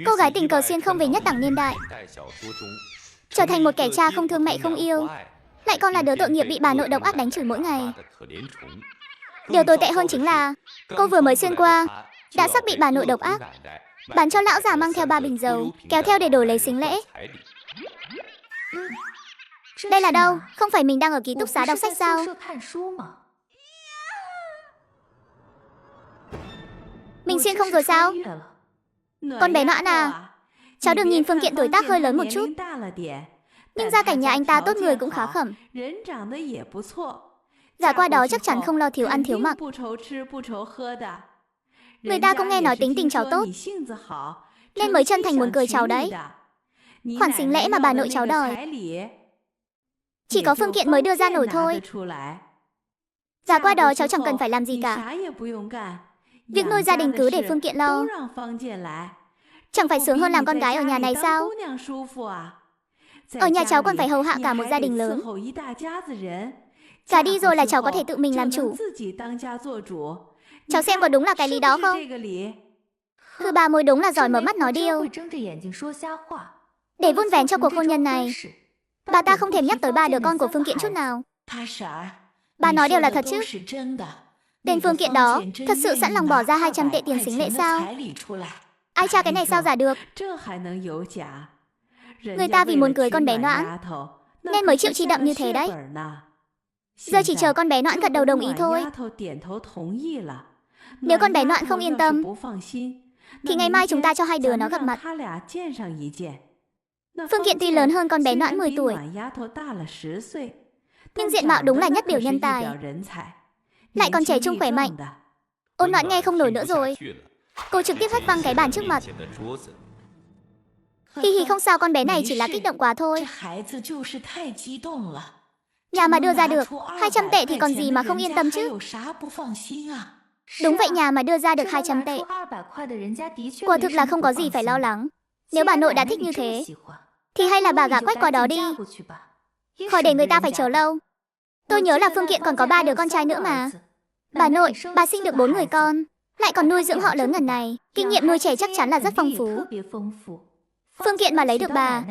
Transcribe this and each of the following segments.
Cô gái tình cờ xuyên không về nhất đẳng niên đại, trở thành một kẻ cha không thương mẹ không yêu, lại còn là đứa tội nghiệp bị bà nội độc ác đánh chửi mỗi ngày. Điều tồi tệ hơn chính là cô vừa mới xuyên qua đã sắp bị bà nội độc ác bán cho lão già mang theo 3 bình dầu, kéo theo để đổi lấy sính lễ. Đây là đâu? Không phải mình đang ở ký túc xá đọc sách sao? Mình xuyên không rồi sao? Con bé Noãn à, cháu đừng nhìn Phương Kiện tuổi tác hơi lớn một chút, nhưng gia cảnh nhà anh ta tốt người cũng khá khẩm. Gả qua đó chắc chắn không lo thiếu ăn thiếu mặc. Người ta cũng nghe nói tính tình cháu tốt, nên mới chân thành muốn cưới cháu đấy. Khoản sính lễ mà bà nội cháu đòi chỉ có Phương Kiện mới đưa ra nổi thôi. Gả qua đó cháu chẳng cần phải làm gì cả. Việc nuôi gia đình cứ để Phương Kiện lo. Chẳng phải sướng hơn làm con gái ở nhà này sao? Ở nhà cháu còn phải hầu hạ cả một gia đình lớn. Gả đi rồi là cháu có thể tự mình làm chủ. Cháu xem có đúng là cái lý đó không? Thư bà mối đúng là giỏi mở mắt nói điêu. Để vun vén cho cuộc hôn nhân này, bà ta không thèm nhắc tới 3 đứa con của Phương Kiện chút nào. Bà nói đều là thật chứ? Tên Phương Kiện đó thật sự sẵn lòng bỏ ra 200 tệ tiền sính lễ sao? Ai tra cái này sao giả được? Người ta vì muốn cưới con bé Noãn nên mới chịu chi đậm như thế đấy. Giờ chỉ chờ con bé Noãn gật đầu đồng ý thôi. Nếu con bé Noãn không yên tâm thì ngày mai chúng ta cho hai đứa nó gặp mặt. Phương Kiện tuy lớn hơn con bé Noãn 10 tuổi, nhưng diện mạo đúng là nhất biểu nhân tài, lại còn trẻ trung khỏe mạnh. Ôn Noãn nghe không nổi nữa rồi, cô trực tiếp hất văng cái bàn trước mặt. Hi hi, không sao, con bé này chỉ là kích động quá thôi. Nhà mà đưa ra được 200 tệ thì còn gì mà không yên tâm chứ? Đúng vậy, nhà mà đưa ra được 200 tệ, quả thực là không có gì phải lo lắng. Nếu bà nội đã thích như thế thì hay là bà gả Quách qua đó đi, khỏi để người ta phải chờ lâu. Tôi nhớ là Phương Kiện còn có 3 đứa con trai nữa mà. Bà nội, bà sinh được 4 người con, lại còn nuôi dưỡng họ lớn ngần này, kinh nghiệm nuôi trẻ chắc chắn là rất phong phú. Phương Kiện mà lấy được bà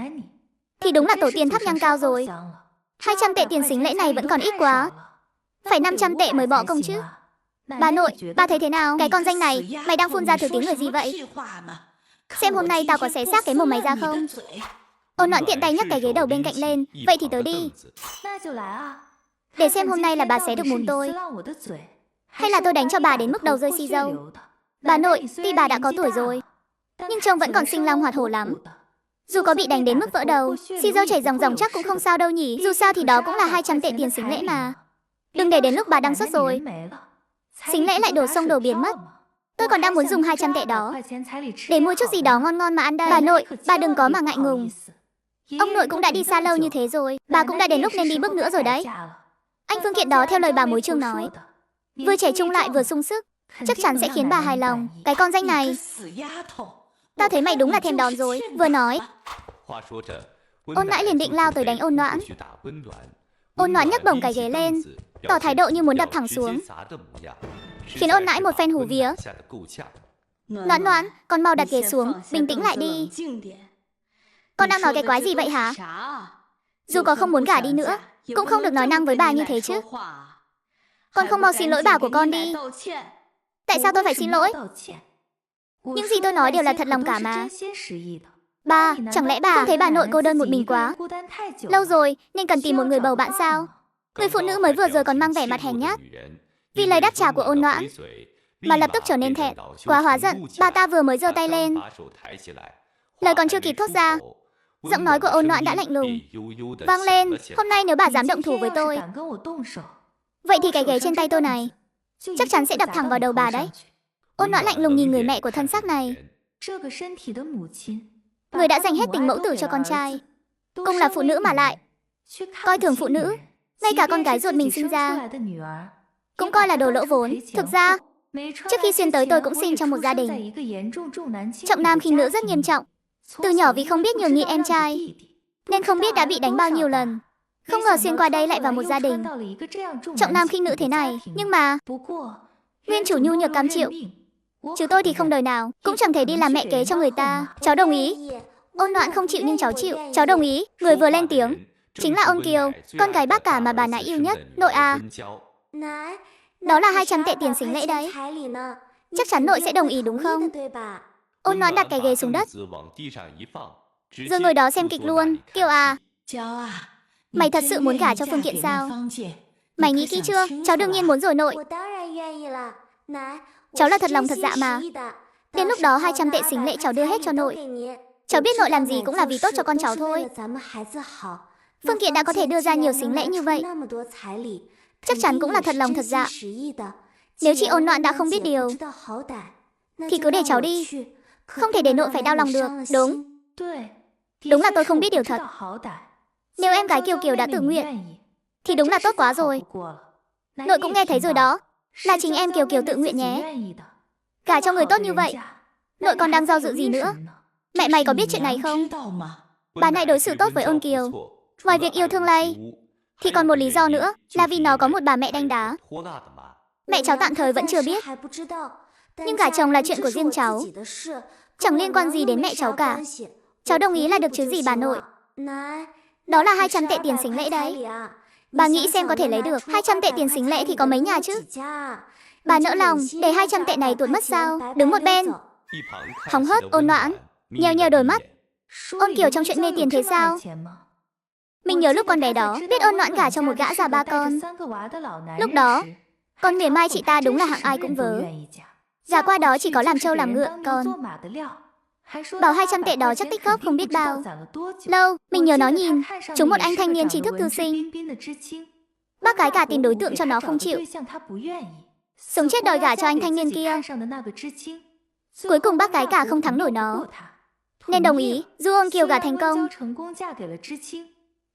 thì đúng là tổ tiên thắp nhang cao rồi. 200 tệ tiền sính lễ này vẫn còn ít quá, phải 500 tệ mới bỏ công chứ. Bà nội, bà thấy thế nào? Cái con danh này, mày đang phun ra thứ tiếng người gì vậy? Xem hôm nay tao có xé xác cái mồm mày ra không? Ôn Noãn tiện tay nhấc cái ghế đầu bên cạnh lên. Vậy thì tới đi, để xem hôm nay là bà xé được mồm tôi, hay là tôi đánh cho bà đến mức đầu rơi xi dâu. Bà nội, tuy bà đã có tuổi rồi, nhưng trông vẫn còn sinh long hoạt hổ lắm. Dù có bị đánh đến mức vỡ đầu, xi dâu chảy ròng ròng chắc cũng không sao đâu nhỉ. Dù sao thì đó cũng là 200 tệ tiền sính lễ mà. Đừng để đến lúc bà đăng xuất rồi, sính lễ lại đổ sông đổ biển mất. Tôi còn đang muốn dùng 200 tệ đó để mua chút gì đó ngon ngon mà ăn đây. Bà nội, bà đừng có mà ngại ngùng. Ông nội cũng đã đi xa lâu như thế rồi, bà cũng đã đến lúc nên đi bước nữa rồi đấy. Anh Phương Kiện đó theo lời bà mối Trương nói, vừa trẻ trung lại vừa sung sức, chắc chắn sẽ khiến bà hài lòng. Cái con danh này, tao thấy mày đúng là thèm đòn rồi. Vừa nói, Ôn Nãi liền định lao tới đánh Ôn Noãn. Ôn Noãn nhấc bổng cái ghế lên, tỏ thái độ như muốn đập thẳng xuống, khiến Ôn Nãi một phen hù vía. Noãn Noãn, con mau đặt ghế xuống, bình tĩnh lại đi. Con đang nói cái quái gì vậy hả? Dù có không muốn gả đi nữa, cũng không được nói năng với bà như thế chứ. Con không mau xin lỗi bà của con đi. Tại sao tôi phải xin lỗi? Những gì tôi nói đều là thật lòng cả mà. Bà, chẳng lẽ bà không thấy bà nội cô đơn một mình quá lâu rồi nên cần tìm một người bầu bạn sao? Người phụ nữ mới vừa rồi còn mang vẻ mặt hèn nhát vì lời đáp trả của Ôn Noãn mà lập tức trở nên thẹn quá hóa giận. Bà ta vừa mới giơ tay lên, lời còn chưa kịp thốt ra, giọng nói của Ôn Noãn đã lạnh lùng vang lên. Hôm nay nếu bà dám động thủ với tôi, vậy thì cái ghế trên tay tôi này chắc chắn sẽ đập thẳng vào đầu bà đấy. Ôn Noãn lạnh lùng nhìn người mẹ của thân xác này, người đã dành hết tình mẫu tử cho con trai, cùng là phụ nữ mà lại coi thường phụ nữ, ngay cả con gái ruột mình sinh ra cũng coi là đồ lỗ vốn. Thực ra trước khi xuyên tới tôi cũng sinh trong một gia đình trọng nam khinh nữ rất nghiêm trọng. Từ nhỏ vì không biết nhường nhịn em trai nên không biết đã bị đánh bao nhiêu lần. Không ngờ xuyên qua đây lại vào một gia đình trọng nam khinh nữ thế này. Nhưng mà nguyên chủ nhu nhược cam chịu, Chứ tôi thì không đời nào cũng chẳng thể đi làm mẹ kế cho người ta. Cháu đồng ý. Ôn Noãn không chịu nhưng cháu chịu. Cháu đồng ý. Người vừa lên tiếng chính là ông Kiều, con gái bác cả mà bà nãy yêu nhất. Nội à, đó là 200 tệ tiền sính lễ đấy. Chắc chắn nội sẽ đồng ý đúng không? Ôn Noãn đặt cái ghế xuống đất, rồi ngồi đó xem kịch luôn. Kiều à, mày thật sự muốn gả cho Phương Kiện sao? Mày nghĩ kỹ chưa? Cháu đương nhiên muốn rồi nội. Cháu là thật lòng thật dạ mà. Đến lúc đó 200 tệ sính lễ cháu đưa hết cho nội. Cháu biết nội làm gì cũng là vì tốt cho con cháu thôi. Phương Kiện đã có thể đưa ra nhiều sính lễ như vậy, chắc chắn cũng là thật lòng thật dạ. Nếu chị Ôn Noãn đã không biết điều thì cứ để cháu đi. Không thể để nội phải đau lòng được. Đúng là tôi không biết điều thật. Nếu em gái Kiều Kiều đã tự nguyện thì đúng là tốt quá rồi. Nội cũng nghe thấy rồi đó. Là chính em Kiều Kiều tự nguyện nhé. Gả cho người tốt như vậy, nội còn đang do dự gì nữa? Mẹ mày có biết chuyện này không? Bà này đối xử tốt với Ôn Kiều, ngoài việc yêu thương Lay thì còn một lý do nữa là vì nó có một bà mẹ đanh đá. Mẹ cháu tạm thời vẫn chưa biết, nhưng gả chồng là chuyện của riêng cháu, chẳng liên quan gì đến mẹ cháu cả. Cháu đồng ý là được chứ gì bà nội. Đó là 200 tệ tiền sính lễ đấy. Bà nghĩ xem có thể lấy được 200 tệ tiền sính lễ thì có mấy nhà chứ? Bà nỡ lòng để 200 tệ này tuột mất sao? Đứng một bên hóng hớt Ôn Noãn nheo nheo đôi mắt. Ôn Kiều trong chuyện mê tiền thế sao? Mình nhớ lúc con bé đó biết Ôn Noãn gả cho một gã già 3 con. Lúc đó con mỉa mai chị ta đúng là hạng ai cũng vớ. Gả qua đó chỉ có làm trâu làm ngựa. Còn bảo 200 tệ đó chắc tích góp không biết bao lâu. Mình nhớ nó nhìn chúng một anh thanh niên trí thức thư sinh. Bác gái cả tìm đối tượng cho nó không chịu, sống chết đòi gả cho anh thanh niên kia. Cuối cùng bác gái cả không thắng nổi nó nên đồng ý giúp Ôn Kiều gả thành công.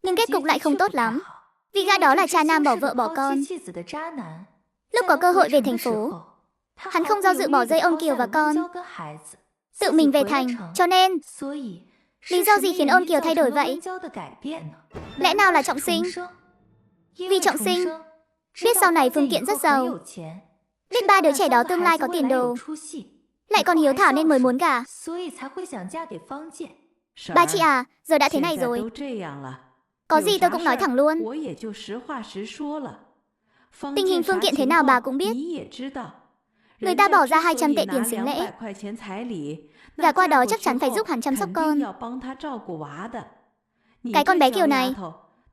Nhưng kết cục lại không tốt lắm, vì gã đó là cha nam bỏ vợ bỏ con. Lúc có cơ hội về thành phố, hắn không do dự bỏ rơi Ôn Kiều và con, tự mình về thành. Cho nên lý do gì khiến Ôn Kiều thay đổi vậy? Lẽ nào là trọng sinh? Vì trọng sinh biết sau này Phương Kiện rất giàu, biết 3 đứa trẻ đó tương lai có tiền đồ, lại còn hiếu thảo nên mới muốn gả. Bà chị à, giờ đã thế này rồi, có gì tôi cũng nói thẳng luôn. Tình hình Phương Kiện thế nào bà cũng biết. Người ta bỏ ra 200 tệ tiền sính lễ, gả qua đó chắc chắn phải giúp hắn chăm sóc con. Cái con bé Kiều này,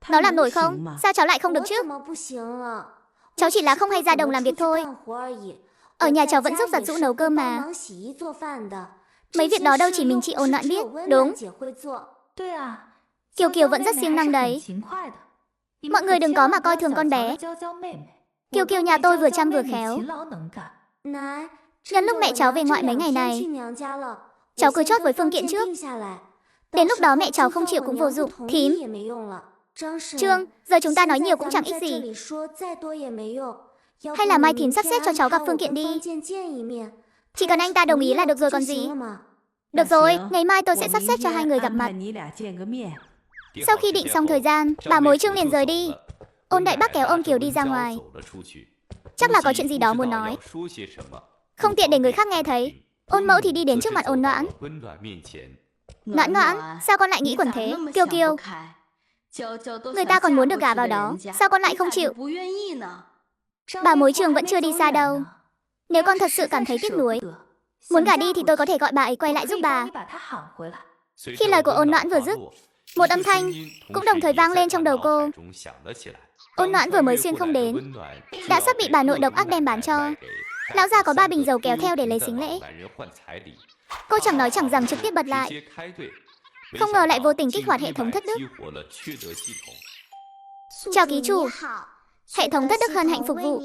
nó làm nổi không? Sao cháu lại không được chứ? Cháu chỉ là không hay ra đồng làm việc thôi. Ở nhà cháu vẫn giúp giặt giũ nấu cơm mà. Mấy việc đó đâu chỉ mình chị Ôn Noãn biết. Đúng, Kiều Kiều vẫn rất siêng năng đấy. Mọi người đừng có mà coi thường con bé. Kiều Kiều nhà tôi vừa chăm vừa khéo. Nhân lúc mẹ cháu về ngoại mấy ngày này, cháu cứ chốt với Phương Kiện trước. Đến lúc đó mẹ cháu không chịu cũng vô dụng. Thím Trương, giờ chúng ta nói nhiều cũng chẳng ích gì. Hay là mai thím sắp xếp cho cháu gặp Phương Kiện đi. Chỉ cần anh ta đồng ý là được rồi còn gì. Được rồi, ngày mai tôi sẽ sắp xếp cho hai người gặp mặt. Sau khi định xong thời gian, bà mối Trương liền rời đi. Ôn Đại Bác kéo Ôn Kiều đi ra ngoài. Chắc là có chuyện gì đó muốn nói, không tiện để người khác nghe thấy. Ôn Mẫu thì đi đến trước mặt Ôn Noãn. Noãn Noãn, sao con lại nghĩ quẩn thế? Kiều Kiều, người ta còn muốn được gả vào đó, sao con lại không chịu? Bà mối Trường vẫn chưa đi xa đâu. Nếu con thật sự cảm thấy tiếc nuối, muốn gả đi thì tôi có thể gọi bà ấy quay lại giúp bà. Khi lời của Ôn Noãn vừa dứt, một âm thanh cũng đồng thời vang lên trong đầu cô. Ôn Noãn vừa mới xuyên không đến, đã sắp bị bà nội độc ác đem bán cho. Lão già có 3 bình dầu kéo theo để lấy sính lễ. Cô chẳng nói chẳng rằng trực tiếp bật lại. Không ngờ lại vô tình kích hoạt hệ thống thất đức. Chào ký chủ. Hệ thống thất đức hân hạnh phục vụ.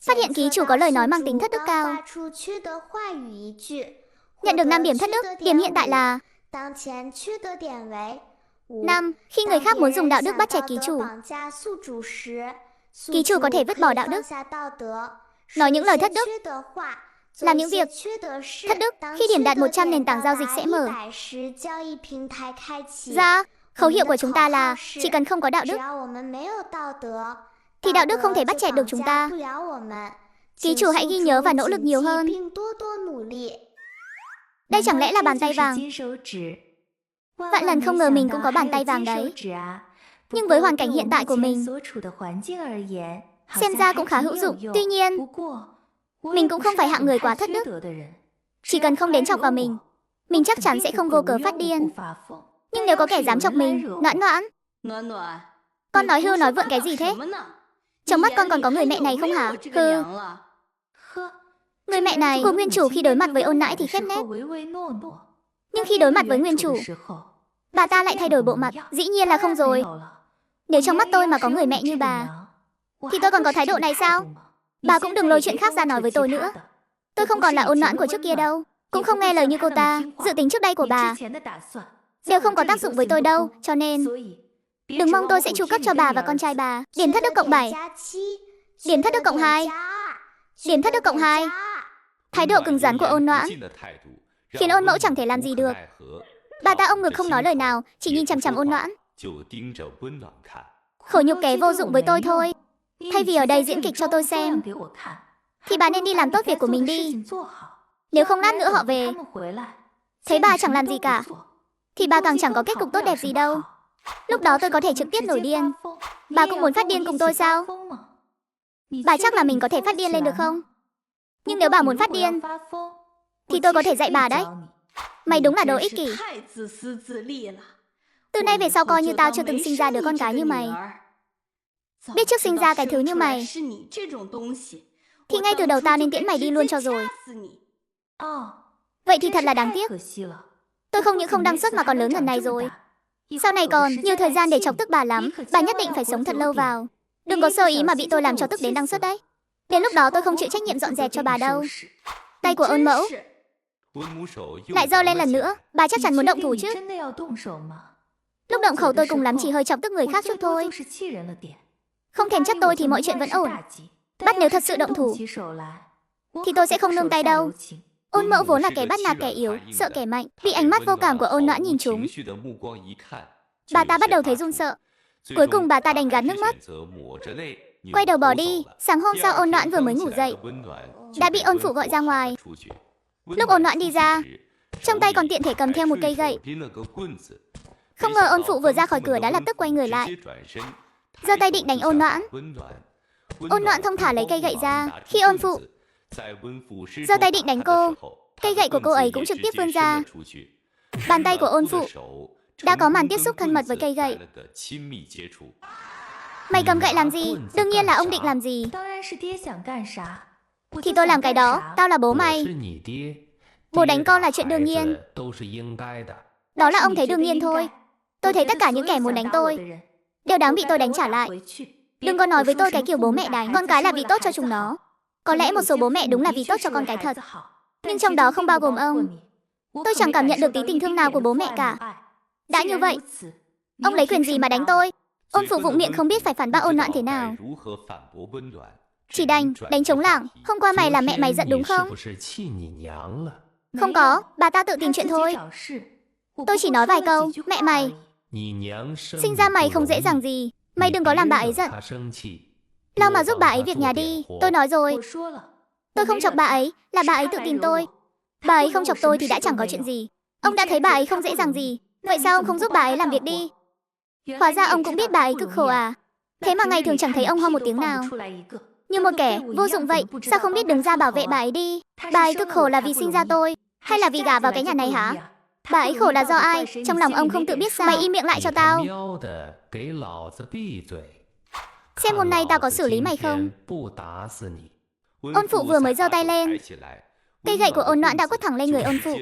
Phát hiện ký chủ có lời nói mang tính thất đức cao. Nhận được 5 điểm thất đức. Điểm hiện tại là 5. Khi người khác muốn dùng đạo đức bắt chẹt ký chủ, ký chủ có thể vứt bỏ đạo đức, nói những lời thất đức, làm những việc thất đức. Khi điểm đạt 100, nền tảng giao dịch sẽ mở ra. Khẩu hiệu của chúng ta là chỉ cần không có đạo đức thì đạo đức không thể bắt chẹt được chúng ta. Ký chủ hãy ghi nhớ và nỗ lực nhiều hơn. Đây chẳng lẽ là bàn tay vàng? Vạn lần không ngờ mình cũng có bàn tay vàng đấy. Nhưng với hoàn cảnh hiện tại của mình, xem ra cũng khá hữu dụng. Tuy nhiên, mình cũng không phải hạng người quá thất đức. Chỉ cần không đến chọc vào mình chắc chắn sẽ không vô cớ phát điên. Nhưng nếu có kẻ dám chọc mình, Noãn, con nói hưu nói vượn cái gì thế? Trong mắt con còn có người mẹ này không hả? Hừ. Người mẹ này của nguyên chủ khi đối mặt với Ôn Nãi thì khép nép. Nhưng khi đối mặt với nguyên chủ, bà ta lại thay đổi bộ mặt. Dĩ nhiên là không rồi. Nếu trong mắt tôi mà có người mẹ như bà, thì tôi còn có thái độ này sao? Bà cũng đừng lôi chuyện khác ra nói với tôi nữa. Tôi không còn là Ôn Noãn của trước kia đâu. Cũng không nghe lời như cô ta. Dự tính trước đây của bà đều không có tác dụng với tôi đâu. Cho nên đừng mong tôi sẽ chu cấp cho bà và con trai bà. Điểm thất đức cộng 7, điểm thất đức cộng 2, điểm thất đức cộng 2. Thái độ cứng rắn của Ôn Noãn khiến Ôn Mẫu chẳng thể làm gì được. Bà ta ôm ngực không nói lời nào, chỉ nhìn chằm chằm Ôn Noãn. Khổ nhục kẻ vô dụng với tôi thôi. Thay vì ở đây diễn kịch cho tôi xem, thì bà nên đi làm tốt việc của mình đi. Nếu không lát nữa họ về, thấy bà chẳng làm gì cả, thì bà càng chẳng có kết cục tốt đẹp gì đâu. Lúc đó tôi có thể trực tiếp nổi điên. Bà cũng muốn phát điên cùng tôi sao? Bà chắc là mình có thể phát điên lên được không? Nhưng nếu bà muốn phát điên, thì tôi có thể dạy bà đấy. Mày đúng là đồ ích kỷ. Từ nay về sau coi như tao chưa từng sinh ra đứa con gái như mày. Biết trước sinh ra cái thứ như mày, thì ngay từ đầu tao nên tiễn mày đi luôn cho rồi. Vậy thì thật là đáng tiếc. Tôi không những không đăng xuất mà còn lớn lần này rồi. Sau này còn nhiều thời gian để chọc tức bà lắm. Bà nhất định phải sống thật lâu vào. Đừng có sơ ý mà bị tôi làm cho tức đến đăng xuất đấy. Đến lúc đó tôi không chịu trách nhiệm dọn dẹp cho bà đâu. Tay của Ôn Mẫu lại giơ lên lần nữa. Bà chắc chắn muốn động thủ chứ? Lúc động khẩu tôi cùng lắm chỉ hơi chọc tức người khác chút thôi. Không thèm trách tôi thì mọi chuyện vẫn ổn. Bắt nếu thật sự động thủ thì tôi sẽ không nương tay đâu. Ôn Mẫu vốn là kẻ bắt nạt kẻ yếu, sợ kẻ mạnh. Bị ánh mắt vô cảm của Ôn Noãn nhìn trúng, bà ta bắt đầu thấy run sợ. Cuối cùng bà ta đành gạt nước mắt, quay đầu bỏ đi. Sáng hôm sau Ôn Noãn vừa mới ngủ dậy đã bị Ôn Phụ gọi ra ngoài. Lúc Ôn Noãn đi ra, trong tay còn tiện thể cầm theo một cây gậy. Không ngờ Ôn Phụ vừa ra khỏi cửa đã lập tức quay người lại, giơ tay định đánh Ôn Noãn. Ôn Noãn thong thả lấy cây gậy ra. Khi Ôn Phụ giơ tay định đánh cô, cây gậy của cô ấy cũng trực tiếp vươn ra. Bàn tay của Ôn Phụ đã có màn tiếp xúc thân mật với cây gậy. Mày cầm gậy làm gì? Đương nhiên là ông định làm gì thì tôi làm cái đó. Tao là bố mày. Bố đánh con là chuyện đương nhiên. Đó là ông thấy đương nhiên thôi. Tôi thấy tất cả những kẻ muốn đánh tôi đều đáng bị tôi đánh trả lại. Đừng có nói với tôi cái kiểu bố mẹ đánh con cái là vì tốt cho chúng nó. Có lẽ một số bố mẹ đúng là vì tốt cho con cái thật, nhưng trong đó không bao gồm ông. Tôi chẳng cảm nhận được tí tình thương nào của bố mẹ cả. Đã như vậy, ông lấy quyền gì mà đánh tôi? Ôn Phụ vụng miệng không biết phải phản bác Ôn Noãn thế nào, chỉ đành đánh trống lảng. Hôm qua mày làm mẹ mày giận đúng không? Không có, bà ta tự tìm chuyện thôi. Tôi chỉ nói vài câu. Mẹ mày sinh ra mày không dễ dàng gì. Mày đừng có làm bà ấy giận. Lau mà giúp bà ấy việc nhà đi. Tôi nói rồi, tôi không chọc bà ấy, là bà ấy tự tìm tôi. Bà ấy không chọc tôi thì đã chẳng có chuyện gì. Ông đã thấy bà ấy không dễ dàng gì, vậy sao ông không giúp bà ấy làm việc đi? Hóa ra ông cũng biết bà ấy cực khổ à? Thế mà ngày thường chẳng thấy ông ho một tiếng nào. Như một kẻ vô dụng vậy, sao không biết đứng ra bảo vệ bà ấy đi? Bà ấy cực khổ là vì sinh ra tôi, hay là vì gả vào cái nhà này hả? Bà ấy khổ là do ai? Trong lòng ông không tự biết sao? Mày im miệng lại cho tao. Xem hôm nay tao có xử lý mày không? Ôn Phụ vừa mới giơ tay lên, cây gậy của Ôn Noãn đã quất thẳng lên người Ôn Phụ.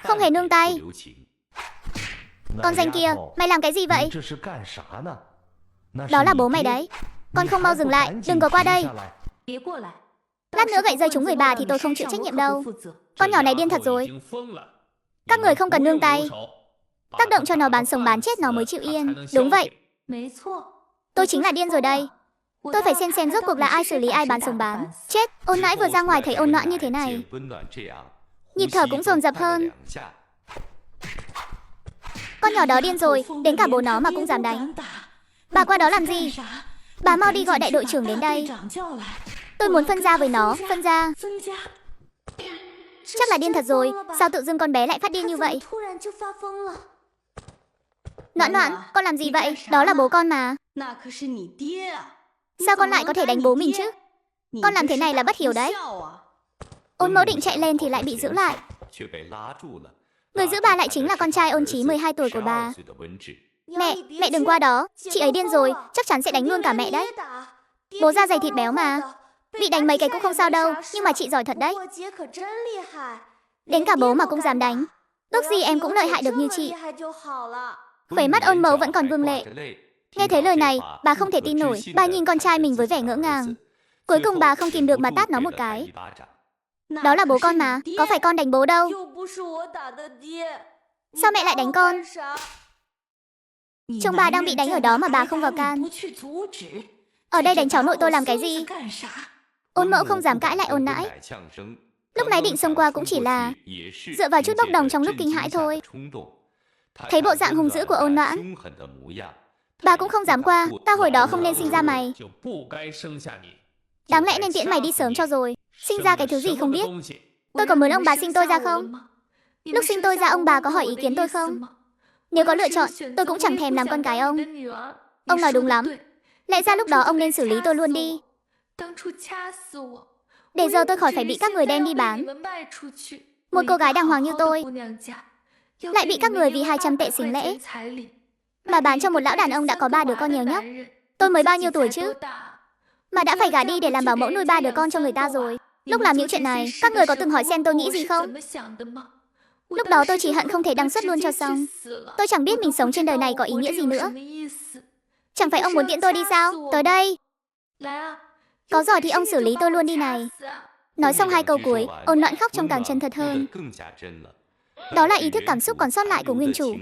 Không hề nương tay. Con danh kia, mày làm cái gì vậy? Đó là bố mày đấy. Con không mau dừng lại, đừng có qua đây. Lát nữa gậy rơi trúng người bà thì tôi không chịu trách nhiệm đâu. Con nhỏ này điên thật rồi. Các người không cần nương tay, tác động cho nó bán sống bán chết nó mới chịu yên. Đúng vậy, tôi chính là điên rồi đây. Tôi phải xem rốt cuộc là ai xử lý ai bán sống bán chết. Ôn Nãi vừa ra ngoài thấy Ôn Noãn như thế này, nhịp thở cũng dồn dập hơn. Con nhỏ đó điên rồi, đến cả bố nó mà cũng dám đánh. Bà qua đó làm gì? Bà mau đi gọi đại đội trưởng đến đây. Tôi muốn phân gia với nó, phân gia. Chắc là điên thật rồi, sao tự dưng con bé lại phát điên như vậy? Noãn Noãn, con làm gì vậy? Đó là bố con mà. Sao con lại có thể đánh bố mình chứ? Con làm thế này là bất hiếu đấy. Ôn mẫu định chạy lên thì lại bị giữ lại. Người giữ bà lại chính là con trai Ôn Chí 12 tuổi của bà. Mẹ đừng qua đó, chị ấy điên rồi, chắc chắn sẽ đánh luôn cả mẹ đấy. Bố da dày thịt béo mà. Bị đánh mấy cái cũng không sao đâu, nhưng mà chị giỏi thật đấy. Đến cả bố mà cũng dám đánh. Ước gì em cũng lợi hại được như chị. Khóe mắt Ôn mẫu vẫn còn vương lệ. Nghe thấy lời này, bà không thể tin nổi. Bà nhìn con trai mình với vẻ ngỡ ngàng. Cuối cùng bà không kìm được mà tát nó một cái. Đó là bố con mà, có phải con đánh bố đâu. Sao mẹ lại đánh con? Chồng bà đang bị đánh ở đó mà bà không vào can. Ở đây đánh cháu nội tôi làm cái gì? Ôn mẫu không dám cãi lại Ôn nãi. Lúc nãy định xông qua cũng chỉ là dựa vào chút bốc đồng trong lúc kinh hãi thôi. Thấy bộ dạng hung dữ của Ôn Noãn, bà cũng không dám qua. Ta hồi đó không nên sinh ra mày. Đáng lẽ nên tiễn mày đi sớm cho rồi. Sinh ra cái thứ gì không biết. Tôi có muốn ông bà sinh tôi ra không? Lúc sinh tôi ra ông bà có hỏi ý kiến tôi không? Nếu có lựa chọn, tôi cũng chẳng thèm làm con gái ông. Ông nói đúng lắm. Lẽ ra lúc đó ông nên xử lý tôi luôn đi. Để giờ tôi khỏi phải bị các người đem đi bán. Một cô gái đàng hoàng như tôi lại bị các người vì 200 tệ xính lễ mà bán cho một lão đàn ông đã có 3 đứa con nhiều nhóc. Tôi mới bao nhiêu tuổi chứ? Mà đã phải gả đi để làm bảo mẫu nuôi 3 đứa con cho người ta rồi. Lúc làm những chuyện này, các người có từng hỏi xem tôi nghĩ gì không? Lúc đó tôi chỉ hận không thể đăng xuất luôn cho xong. Tôi chẳng biết mình sống trên đời này có ý nghĩa gì nữa. Chẳng phải ông muốn tiễn tôi đi sao? Tới đây. Có giỏi thì ông xử lý tôi luôn đi này. Nói xong 2 câu cuối, Ôn Noãn khóc trông càng chân thật hơn. Đó là ý thức cảm xúc còn sót lại của nguyên chủ.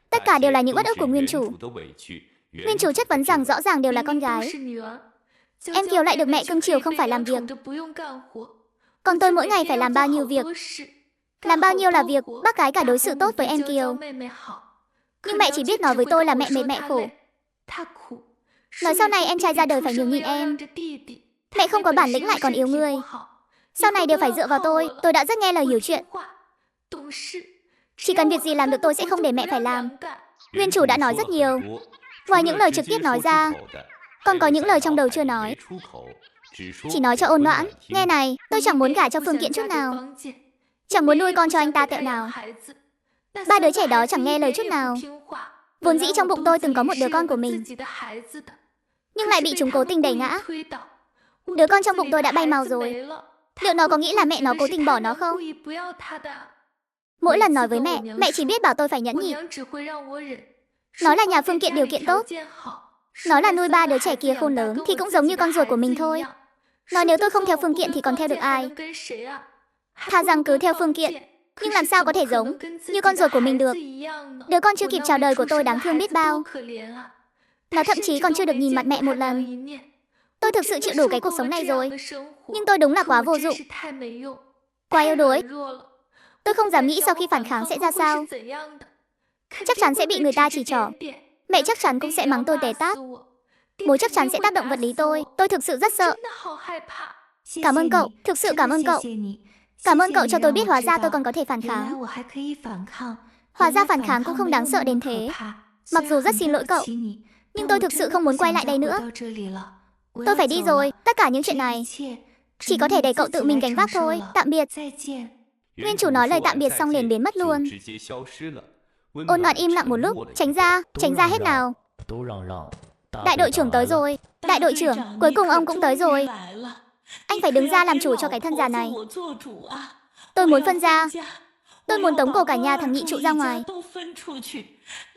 Tất cả đều là những uất ức của nguyên chủ. Nguyên chủ chất vấn rằng rõ ràng đều là con gái. Em Kiều lại được mẹ cưng chiều không phải làm việc. Còn tôi mỗi ngày phải làm bao nhiêu việc. Làm bao nhiêu là việc, bác gái cả đối xử tốt với em Kiều. Nhưng mẹ chỉ biết nói với tôi là mẹ mệt mẹ khổ. Nói sau này em trai ra đời phải nhường nhịn em. Mẹ không có bản lĩnh lại còn yêu người. Sau này đều phải dựa vào tôi đã rất nghe lời hiểu chuyện. Chỉ cần việc gì làm được tôi sẽ không để mẹ phải làm. Nguyên chủ đã nói rất nhiều. Ngoài những lời trực tiếp nói ra, còn có những lời trong đầu chưa nói. Chỉ nói cho Ôn Noãn, nghe này, tôi chẳng muốn gả cho Phương Kiện chút nào. Chẳng muốn nuôi con cho anh ta tẹo nào. 3 đứa trẻ đó chẳng nghe lời chút nào. Vốn dĩ trong bụng tôi từng có một đứa con của mình, nhưng lại bị chúng cố tình đẩy ngã. Đứa con trong bụng tôi đã bay màu rồi. Liệu nó có nghĩ là mẹ nó cố tình bỏ nó không? Mỗi lần nói với mẹ chỉ biết bảo tôi phải nhẫn nhịn. Nói là nhà Phương Kiện điều kiện tốt. Nói là nuôi 3 đứa trẻ kia khôn lớn thì cũng giống như con ruột của mình thôi. Nói nếu tôi không theo Phương Kiện thì còn theo được ai? Thà rằng cứ theo Phương Kiện, nhưng làm sao có thể giống như con ruột của mình được. Đứa con chưa kịp chào đời của tôi đáng thương biết bao. Nó thậm chí còn chưa được nhìn mặt mẹ một lần. Tôi thực sự chịu đủ cái cuộc sống này rồi. Nhưng tôi đúng là quá vô dụng, quá yếu đuối. Tôi không dám nghĩ sau khi phản kháng sẽ ra sao. Chắc chắn sẽ bị người ta chỉ trỏ. Mẹ chắc chắn cũng sẽ mắng tôi tè tát. Bố chắc chắn sẽ tác động vật lý tôi. Tôi thực sự rất sợ. Cảm ơn cậu, thực sự cảm ơn cậu. Cảm ơn cậu cho tôi biết hóa ra tôi còn có thể phản kháng. Hóa ra phản kháng cũng không đáng sợ đến thế. Mặc dù rất xin lỗi cậu, nhưng tôi thực sự không muốn quay lại đây nữa. Tôi phải đi rồi, tất cả những chuyện này chỉ có thể để cậu tự mình gánh vác thôi. Tạm biệt. Nguyên chủ nói lời tạm biệt xong liền biến mất luôn. Ôn Noãn im lặng một lúc, tránh ra hết nào. Đại đội trưởng tới rồi. Đại đội trưởng, cuối cùng ông cũng tới rồi. Anh phải đứng ra làm chủ cho cái thân già này. Tôi muốn phân gia. Tôi muốn tống cổ cả nhà thằng nhị trụ ra ngoài.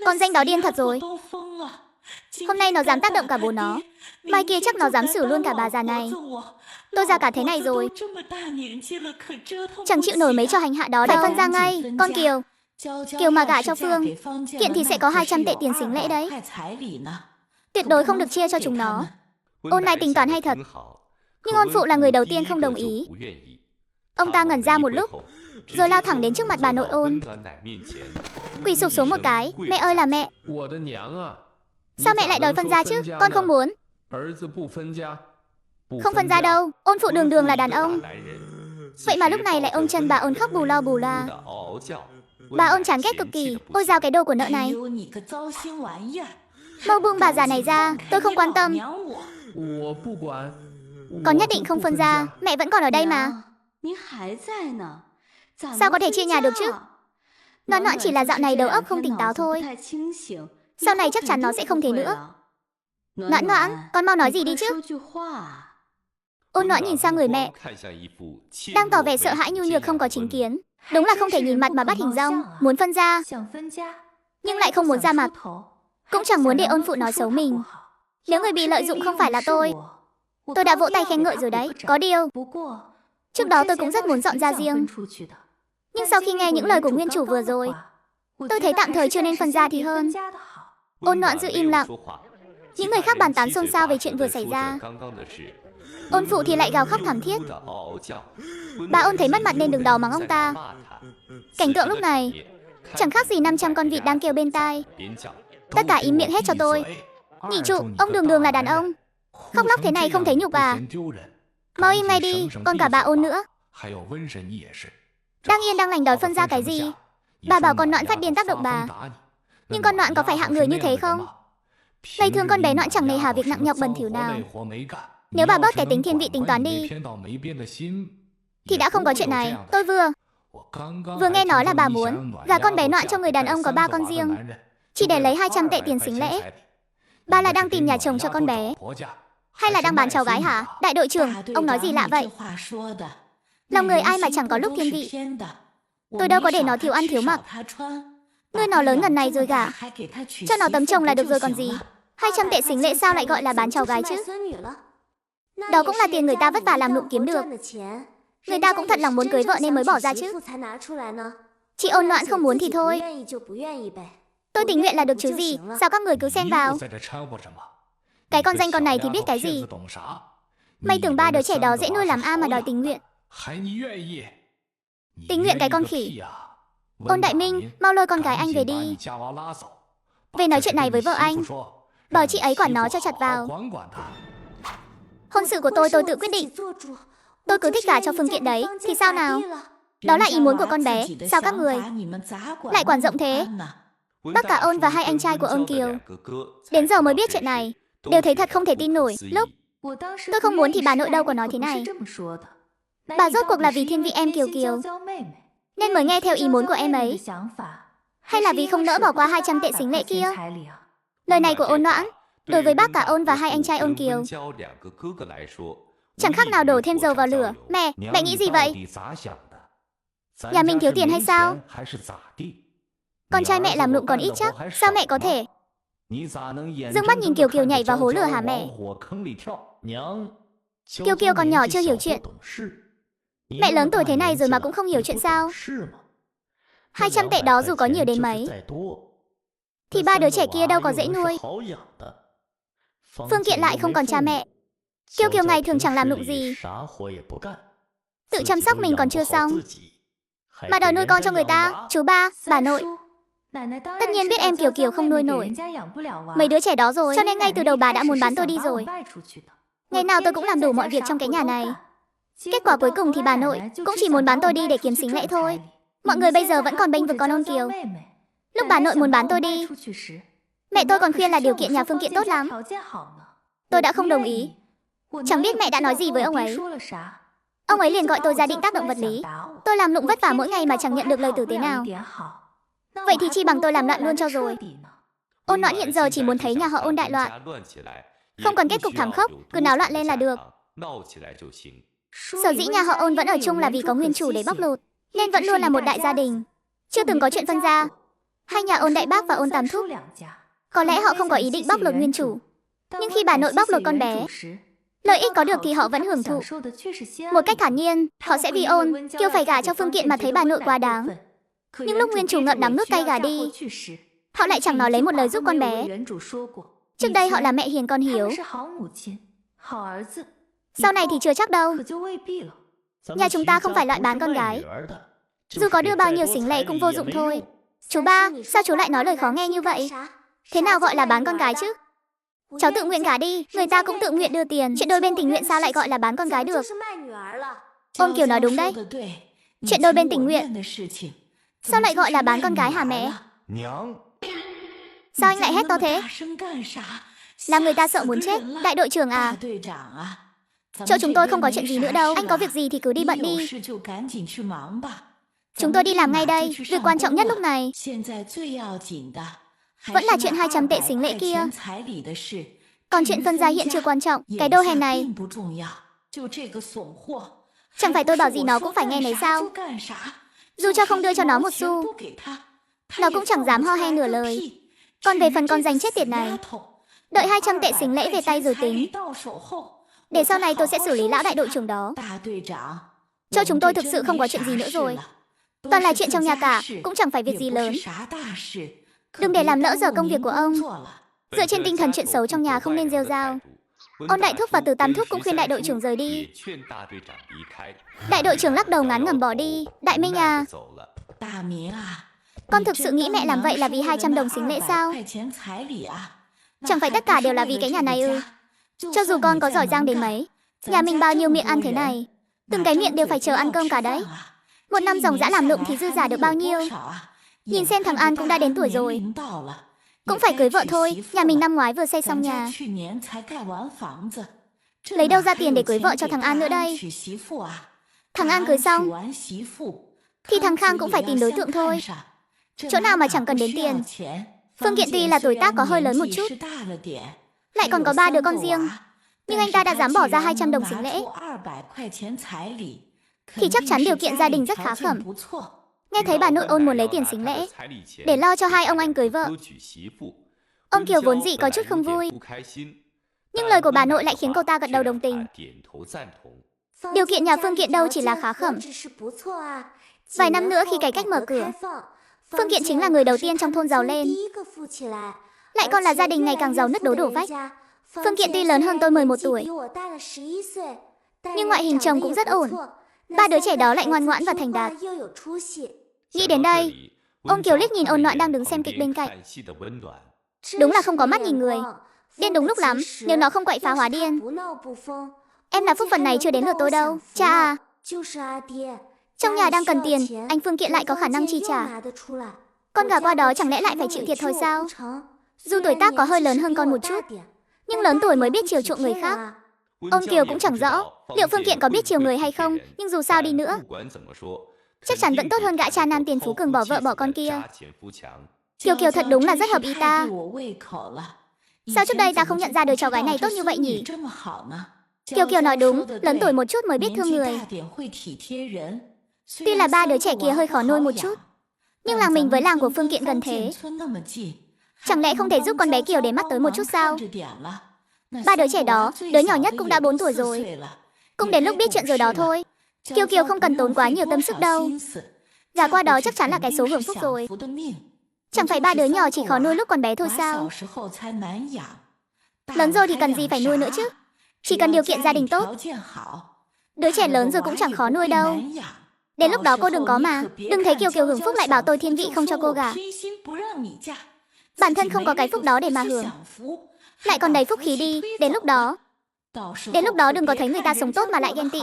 Con danh đó điên thật rồi. Hôm nay nó dám tác động cả bố nó, mai kia chắc nó dám xử luôn cả bà già này. Tôi già cả thế này rồi, chẳng chịu nổi mấy trò hành hạ đó đâu. Phải phân ra ngay. Con Kiều mà gả cho Phương Kiện thì sẽ có 200 tệ tiền xính lễ đấy. Tuyệt đối không được chia cho chúng nó. Ôn này tính toán hay thật. Nhưng ôn phụ là người đầu tiên không đồng ý. Ông ta ngẩn ra một lúc, rồi lao thẳng đến trước mặt bà nội Ôn, quỳ sụp xuống một cái. Mẹ ơi là mẹ. Sao mẹ lại đòi phân gia chứ? Con không muốn. Không phân ra đâu, ôn phụ đường đường là đàn ông. Vậy mà lúc này lại ôm chân bà ôn khóc bù lo bù loa. Bà ôn chán ghét cực kỳ. Ôi dao cái đồ của nợ này. Mau buông bà già này ra, tôi không quan tâm. Con nhất định không phân ra, mẹ vẫn còn ở đây mà. Sao có thể chia nhà được chứ? Noãn Noãn chỉ là dạo này đầu óc không tỉnh táo thôi. Sau này chắc chắn nó sẽ không thế nữa. Noãn Noãn, con mau nói gì đi chứ? Ôn Noãn nhìn sang người mẹ, đang tỏ vẻ sợ hãi nhu nhược không có chính kiến. Đúng là không thể nhìn mặt mà bắt hình dong, muốn phân ra, nhưng lại không muốn ra mặt. Cũng chẳng muốn để ôn phụ nói xấu mình. Nếu người bị lợi dụng không phải là tôi đã vỗ tay khen ngợi rồi đấy. Có điều, trước đó tôi cũng rất muốn dọn ra riêng. Nhưng sau khi nghe những lời của nguyên chủ vừa rồi, tôi thấy tạm thời chưa nên phân ra thì hơn. Ôn Noãn giữ im lặng. Những người khác bàn tán xôn xao về chuyện vừa xảy ra. Ôn phụ thì lại gào khóc thảm thiết. Bà ôn thấy mất mặt nên đứng đó mắng ông ta. Cảnh tượng lúc này chẳng khác gì 500 con vịt đang kêu bên tai. Tất cả im miệng hết cho tôi. Nhị trụ, ông đường đường là đàn ông. Khóc lóc thế này không thấy nhục à? Mau im ngay đi, còn cả bà ôn nữa. Đang yên đang lành đòi phân ra cái gì? Bà bảo con Noãn phát điên tác động bà. Nhưng con Noãn có phải hạng người như thế không? Ngày thường con bé Noãn chẳng nề hà việc nặng nhọc bẩn thỉu nào. Nếu bà bớt cái tính thiên vị tính toán đi thì đã không có chuyện này. Tôi vừa nghe nói là bà muốn gả con bé Noãn cho người đàn ông có 3 con riêng, chỉ để lấy 200 tệ tiền sính lễ. Bà là đang tìm nhà chồng cho con bé, hay là đang bán cháu gái hả? Đại đội trưởng, ông nói gì lạ vậy? Lòng người ai mà chẳng có lúc thiên vị. Tôi đâu có để nó thiếu ăn thiếu mặc. Nuôi nó lớn ngần này rồi gả cho nó tấm chồng là được rồi còn gì. 200 tệ sính lễ sao lại gọi là bán cháu gái chứ? Đó cũng là tiền người ta vất vả làm lụng kiếm được. Người ta cũng thật lòng muốn cưới vợ nên mới bỏ ra chứ. Chị Ôn Noãn không muốn thì thôi. Tôi tình nguyện là được chứ gì. Sao các người cứ xen vào? Cái con danh con này thì biết cái gì? Mày tưởng 3 đứa trẻ đó dễ nuôi lắm mà đòi tình nguyện. Tình nguyện cái con khỉ. Ôn Đại Minh, mau lôi con gái anh về đi. Về nói chuyện này với vợ anh. Bảo chị ấy quản nó cho chặt vào. Hôn sự của tôi tự quyết định. Tôi cứ thích gả cho Phương Kiện đấy, thì sao nào? Đó là ý muốn của con bé. Sao các người lại quản rộng thế? Bác cả Ôn và 2 anh trai của Ôn Kiều đến giờ mới biết chuyện này, đều thấy thật không thể tin nổi. Lúc tôi không muốn thì bà nội đâu có nói thế này. Bà rốt cuộc là vì thiên vị em Kiều Kiều nên mới nghe theo ý muốn của em ấy, hay là vì không nỡ bỏ qua 200 tệ sính lễ kia? Lời này của Ôn Noãn đối với bác cả Ôn và 2 anh trai Ôn Kiều chẳng khác nào đổ thêm dầu vào lửa. Mẹ nghĩ gì vậy? Nhà mình thiếu tiền hay sao? Con trai mẹ làm lụng còn ít chắc. Sao mẹ có thể dương mắt nhìn Kiều Kiều nhảy vào hố lửa hả mẹ? Kiều Kiều còn nhỏ chưa hiểu chuyện. Mẹ lớn tuổi thế này rồi mà cũng không hiểu chuyện sao? 200 tệ đó dù có nhiều đến mấy thì 3 đứa trẻ kia đâu có dễ nuôi. Phương Kiện lại không còn cha mẹ. Kiều Kiều ngày thường chẳng làm lụng gì, tự chăm sóc mình còn chưa xong mà đòi nuôi con cho người ta. Chú ba, bà nội tất nhiên biết em Kiều Kiều không nuôi nổi mấy đứa trẻ đó rồi, cho nên ngay từ đầu bà đã muốn bán tôi đi rồi. Ngày nào tôi cũng làm đủ mọi việc trong cái nhà này. Kết quả cuối cùng thì bà nội cũng chỉ muốn bán tôi đi để kiếm sính lễ thôi. Mọi người bây giờ vẫn còn bênh vực con Ôn Kiều. Lúc bà nội muốn bán tôi đi, mẹ tôi còn khuyên là điều kiện nhà Phương Kiện tốt lắm. Tôi đã không đồng ý. Chẳng biết mẹ đã nói gì với ông ấy. Ông ấy liền gọi tôi ra định tác động vật lý. Tôi làm lụng vất vả mỗi ngày mà chẳng nhận được lời tử tế nào. Vậy thì chi bằng tôi làm loạn luôn cho rồi. Ôn Noãn hiện giờ chỉ muốn thấy nhà họ Ôn đại loạn, không còn kết cục thảm khốc, cứ náo loạn lên là được. Sở dĩ nhà họ Ôn vẫn ở chung là vì có nguyên chủ để bóc lột, nên vẫn luôn là một đại gia đình, chưa từng có chuyện phân ra. Hai nhà Ôn đại bác và Ôn tam thúc có lẽ họ không có ý định bóc lột nguyên chủ, nhưng khi bà nội bóc lột con bé, lợi ích có được thì họ vẫn hưởng thụ. Một cách thản nhiên, họ sẽ vì Ôn Kiều phải gả cho Phương Kiện mà thấy bà nội quá đáng. Nhưng lúc nguyên chủ ngậm đắng nuốt cay gả đi, họ lại chẳng nói lấy một lời giúp con bé. Trước đây họ là mẹ hiền con hiếu, sau này thì chưa chắc đâu. Nhà chúng ta không phải loại bán con gái, dù có đưa bao nhiêu sính lễ cũng vô dụng thôi. Chú ba, sao chú lại nói lời khó nghe như vậy? Thế nào gọi là bán con gái chứ? Cháu tự nguyện gả đi, người ta cũng tự nguyện đưa tiền. Chuyện đôi bên tình nguyện sao lại gọi là bán con gái được? Ôn Kiều nói đúng đấy. Chuyện đôi bên tình nguyện sao lại gọi là bán con gái hả mẹ? Sao anh lại hét to thế? Làm người ta sợ muốn chết. Đại đội trưởng à? Chỗ chúng tôi không có chuyện gì nữa đâu. Anh có việc gì thì cứ đi bận đi. Chúng tôi đi làm ngay đây. Việc quan trọng nhất lúc này vẫn là chuyện 200 tệ sính lễ kia. Còn chuyện phân gia hiện chưa quan trọng. Cái đô hèn này, chẳng phải tôi bảo gì nó cũng phải nghe nấy sao? Dù cho không đưa cho nó một xu, nó cũng chẳng dám ho he nửa lời. Còn về phần con danh chết tiệt này, đợi 200 tệ sính lễ về tay rồi tính. Để sau này tôi sẽ xử lý lão đại đội trưởng đó. Chỗ chúng tôi thực sự không có chuyện gì nữa rồi. Toàn là chuyện trong nhà cả, cũng chẳng phải việc gì lớn. Đừng để làm lỡ giờ công việc của ông. Dựa trên tinh thần chuyện xấu trong nhà không nên rêu rao. Ôn đại thúc và Từ Tam thúc cũng khuyên đại đội trưởng rời đi. Đại đội trưởng lắc đầu ngán ngẩm bỏ đi. Đại Minh à, con thực sự nghĩ mẹ làm vậy là vì 200 đồng sính lễ sao? Chẳng phải tất cả đều là vì cái nhà này ư? Cho dù con có giỏi giang đến mấy, nhà mình bao nhiêu miệng ăn thế này, từng cái miệng đều phải chờ ăn cơm cả đấy. Một năm ròng rã làm lụng thì dư giả được bao nhiêu? Nhìn xem thằng An cũng đã đến tuổi rồi, cũng phải cưới vợ thôi. Nhà mình năm ngoái vừa xây xong nhà, lấy đâu ra tiền để cưới vợ cho thằng An nữa đây? Thằng An cưới xong thì thằng Khang cũng phải tìm đối tượng thôi. Chỗ nào mà chẳng cần đến tiền. Phương Kiện tuy là tuổi tác có hơi lớn một chút, lại còn có 3 đứa con riêng, nhưng anh ta đã dám bỏ ra 200 đồng sính lễ, thì chắc chắn điều kiện gia đình rất khá khẩm. Nghe thấy bà nội Ôn muốn lấy tiền sính lễ để lo cho hai ông anh cưới vợ, ông Kiều vốn dĩ có chút không vui, nhưng lời của bà nội lại khiến cô ta gật đầu đồng tình. Điều kiện nhà Phương Kiện đâu chỉ là khá khẩm. Vài năm nữa khi cải cách mở cửa, Phương Kiện chính là người đầu tiên trong thôn giàu lên, lại còn là gia đình ngày càng giàu nứt đố đổ vách. Phương Kiện tuy lớn hơn tôi 11 tuổi, nhưng ngoại hình chồng cũng rất ổn. 3 đứa trẻ đó lại ngoan ngoãn và thành đạt. Nghĩ đến đây, Ôn Kiều liếc nhìn Ôn Noãn đang đứng xem kịch bên cạnh. Đúng là không có mắt nhìn người. Điên đúng lúc lắm, nếu nó không quậy phá hóa điên. Em là phúc phần này chưa đến lượt tôi đâu. Cha à, trong nhà đang cần tiền, anh Phương Kiện lại có khả năng chi trả. Con gà qua đó chẳng lẽ lại phải chịu thiệt thôi sao? Dù tuổi tác có hơi lớn hơn con một chút, nhưng lớn tuổi mới biết chiều chuộng người khác. Ông Kiều cũng chẳng rõ liệu Phương Kiện có biết chiều người hay không, nhưng dù sao đi nữa, chắc chắn vẫn tốt hơn gã cha nam tiền phú cường bỏ vợ bỏ con kia. Kiều thật đúng là rất hợp ý ta. Sao trước đây ta không nhận ra đứa cháu gái này tốt như vậy nhỉ? Kiều nói đúng, lớn tuổi một chút mới biết thương người. Tuy là 3 đứa trẻ kia hơi khó nuôi một chút, nhưng làng mình với làng của Phương Kiện gần thế, chẳng lẽ không thể giúp con bé Kiều để mắt tới một chút sao? 3 đứa trẻ đó, đứa nhỏ nhất cũng đã 4 tuổi rồi, cũng đến lúc biết chuyện rồi đó thôi. Kiều không cần tốn quá nhiều tâm sức đâu. Gả qua đó chắc chắn là cái số hưởng phúc rồi. Chẳng phải 3 đứa nhỏ chỉ khó nuôi lúc còn bé thôi sao? Lớn rồi thì cần gì phải nuôi nữa chứ? Chỉ cần điều kiện gia đình tốt. Đứa trẻ lớn rồi cũng chẳng khó nuôi đâu. Đến lúc đó cô đừng có mà. Đừng thấy Kiều hưởng phúc lại bảo tôi thiên vị không cho cô gả. Bản thân không có cái phúc đó để mà hưởng, lại còn đầy phúc khí đi. Đến lúc đó đừng có thấy người ta sống tốt mà lại ghen tị,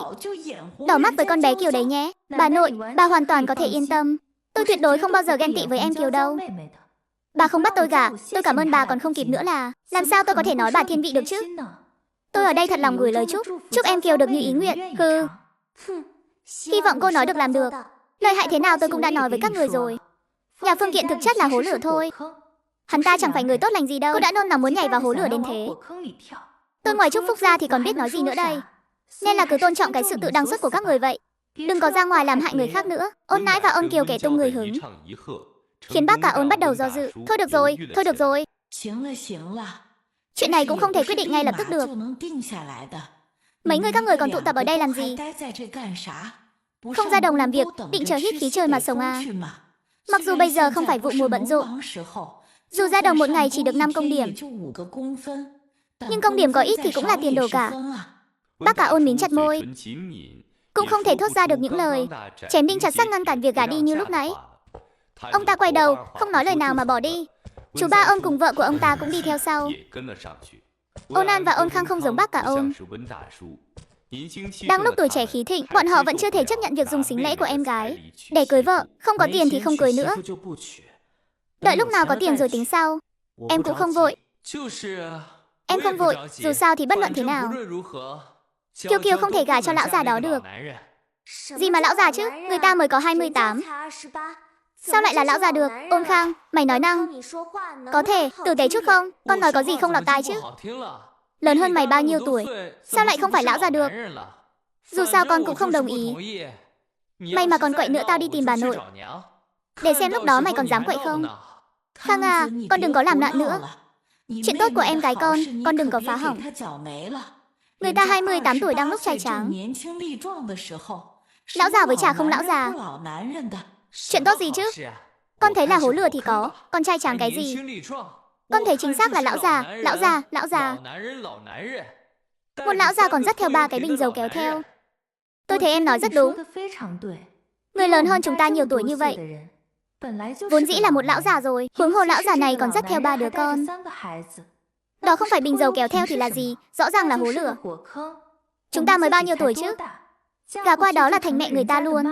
đỏ mắt với con bé Kiều đấy nhé. Bà nội, bà hoàn toàn có thể yên tâm. Tôi tuyệt đối không bao giờ ghen tị với em Kiều đâu. Bà không bắt tôi gả, tôi cảm ơn bà còn không kịp nữa là. Làm sao tôi có thể nói bà thiên vị được chứ? Tôi ở đây thật lòng gửi lời chúc em Kiều được như ý nguyện. Hy vọng cô nói được làm được. Lợi hại thế nào tôi cũng đã nói với các người rồi. Nhà Phương Kiện thực chất là hố lửa thôi. Hắn ta chẳng phải người tốt lành gì đâu. Cô đã nôn nóng muốn nhảy vào hố lửa đến thế. Tôi ngoài chúc phúc ra thì còn biết nói gì nữa đây. Nên là cứ tôn trọng cái sự tự đăng xuất của các người vậy. Đừng có ra ngoài làm hại người khác nữa. Ôn Nãi và Ôn Kiều kể tung người hứng, khiến bác cả Ôn bắt đầu do dự. Thôi được rồi. Chuyện này cũng không thể quyết định ngay lập tức được. Mấy người các người còn tụ tập ở đây làm gì? Không ra đồng làm việc, định chờ hít khí trời mà sống à? Mặc dù bây giờ không phải vụ mùa bận rộn, dù ra đồng một ngày chỉ được 5 công điểm, nhưng công điểm có ít thì cũng là tiền đồ cả. Bác cả Ôn mím chặt môi, cũng không thể thốt ra được những lời chém đinh chặt sắt ngăn cản việc gả đi như lúc nãy. Ông ta quay đầu, không nói lời nào mà bỏ đi. Chú ba Ôn cùng vợ của ông ta cũng đi theo sau. Ôn An và Ôn Khang không giống bác cả Ôn. Đang lúc tuổi trẻ khí thịnh, bọn họ vẫn chưa thể chấp nhận việc dùng sính lễ của em gái để cưới vợ. Không có tiền thì không cưới nữa. Đợi lúc nào có tiền rồi tính sau. Em cũng không vội. Em không vội, dù sao thì bất luận thế nào Kiều Kiều không thể gả cho lão già đó được. Gì mà lão già chứ, người ta mới có 28. Sao lại là lão già được? Ôn Khang, mày nói năng có thể tử tế chút không? Con nói có gì không lọt tai chứ? Lớn hơn mày bao nhiêu tuổi, sao lại không phải lão già được? Dù sao con cũng không đồng ý. Mày mà còn quậy nữa tao đi tìm bà nội, để xem lúc đó mày còn dám quậy không. Khang à, con đừng có làm loạn nữa. Chuyện tốt của em gái con đừng có phá hỏng. Người ta 28 tuổi đang lúc trai tráng. Lão già với chả không lão già. Chuyện tốt gì chứ? Con thấy là hố lửa thì có, con trai tráng cái gì? Con thấy chính xác là lão già, lão già, lão già. Một lão già còn dắt theo 3 cái bình dầu kéo theo. Tôi thấy em nói rất đúng. Người lớn hơn chúng ta nhiều tuổi như vậy vốn dĩ là một lão già rồi, huống hồ lão già này còn dắt theo 3 đứa con. Đó không phải bình dầu kéo theo thì là gì? Rõ ràng là hố lửa. Chúng ta mới bao nhiêu tuổi chứ? Gả qua đó là thành mẹ người ta luôn,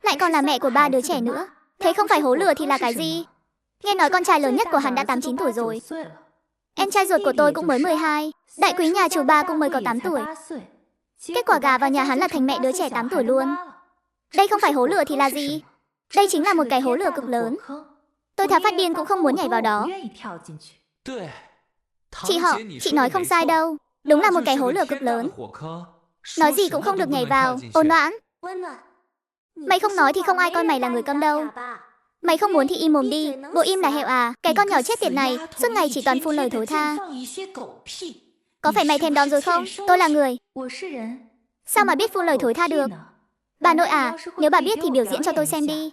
lại còn là mẹ của 3 đứa trẻ nữa. Thế không phải hố lửa thì là cái gì? Nghe nói con trai lớn nhất của hắn đã 8-9 tuổi rồi. Em trai ruột của tôi cũng mới 12. Đại quý nhà chủ ba cũng mới có 8 tuổi. Kết quả gả vào nhà hắn là thành mẹ đứa trẻ 8 tuổi luôn. Đây không phải hố lửa thì là gì? Đây chính là một cái hố lửa cực lớn. Tôi thà phát điên cũng không muốn nhảy vào đó. Chị họ, chị nói không sai đâu. Đúng là một cái hố lửa cực lớn. Nói gì cũng không được nhảy vào. Ôn Noãn, mày không nói thì không ai coi mày là người câm đâu. Mày không muốn thì im mồm đi, bộ im là hẹo à. Cái con nhỏ chết tiệt này, suốt ngày chỉ toàn phun lời thối tha. Có phải mày thèm đòn rồi không? Tôi là người. Sao mà biết phun lời thối tha được? Bà nội à, nếu bà biết thì biểu diễn cho tôi xem đi,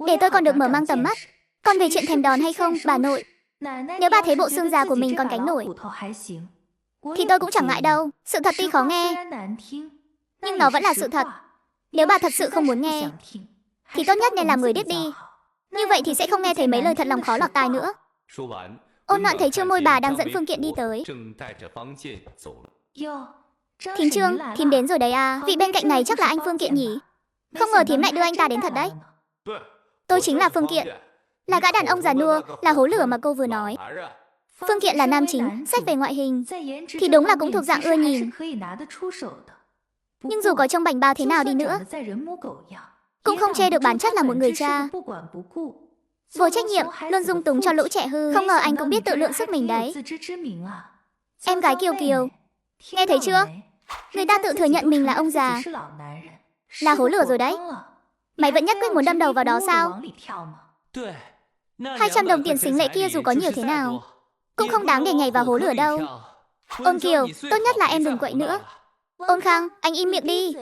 để tôi còn được mở mang tầm mắt. Còn về chuyện thèm đòn hay không, bà nội, nếu bà thấy bộ xương già của mình còn gánh nổi thì tôi cũng chẳng ngại đâu. Sự thật tuy khó nghe, nhưng nó vẫn là sự thật. Nếu bà thật sự không muốn nghe thì tốt nhất nên làm người điếc đi. Như vậy thì sẽ không nghe thấy mấy lời thật lòng khó lọt tai nữa. Ôn Noãn thấy Trương Môi Bà đang dẫn Phương Kiện đi tới. Thím Trương, thím đến rồi đấy à. Vị bên cạnh này chắc là anh Phương Kiện nhỉ? Không ngờ thím lại đưa anh ta đến thật đấy. Tôi chính là Phương Kiện, là gã đàn ông già nua, là hố lửa mà cô vừa nói. Phương Kiện là nam chính, xét về ngoại hình thì đúng là cũng thuộc dạng ưa nhìn. Nhưng dù có trông bảnh bao thế nào đi nữa cũng không chê được bản chất là một người cha vô trách nhiệm, luôn dung túng cho lũ trẻ hư. Không ngờ anh cũng biết tự lượng sức mình đấy. Em gái Kiều Kiều, nghe thấy chưa? Người ta tự thừa nhận mình là ông già, là hố lửa rồi đấy. Mày vẫn nhất quyết muốn đâm đầu vào đó sao? 200 đồng tiền sính lễ kia dù có nhiều thế nào cũng không đáng để nhảy vào hố lửa đâu. Ôn Kiều, tốt nhất là em đừng quậy nữa. Ôn Khang, anh im miệng đi.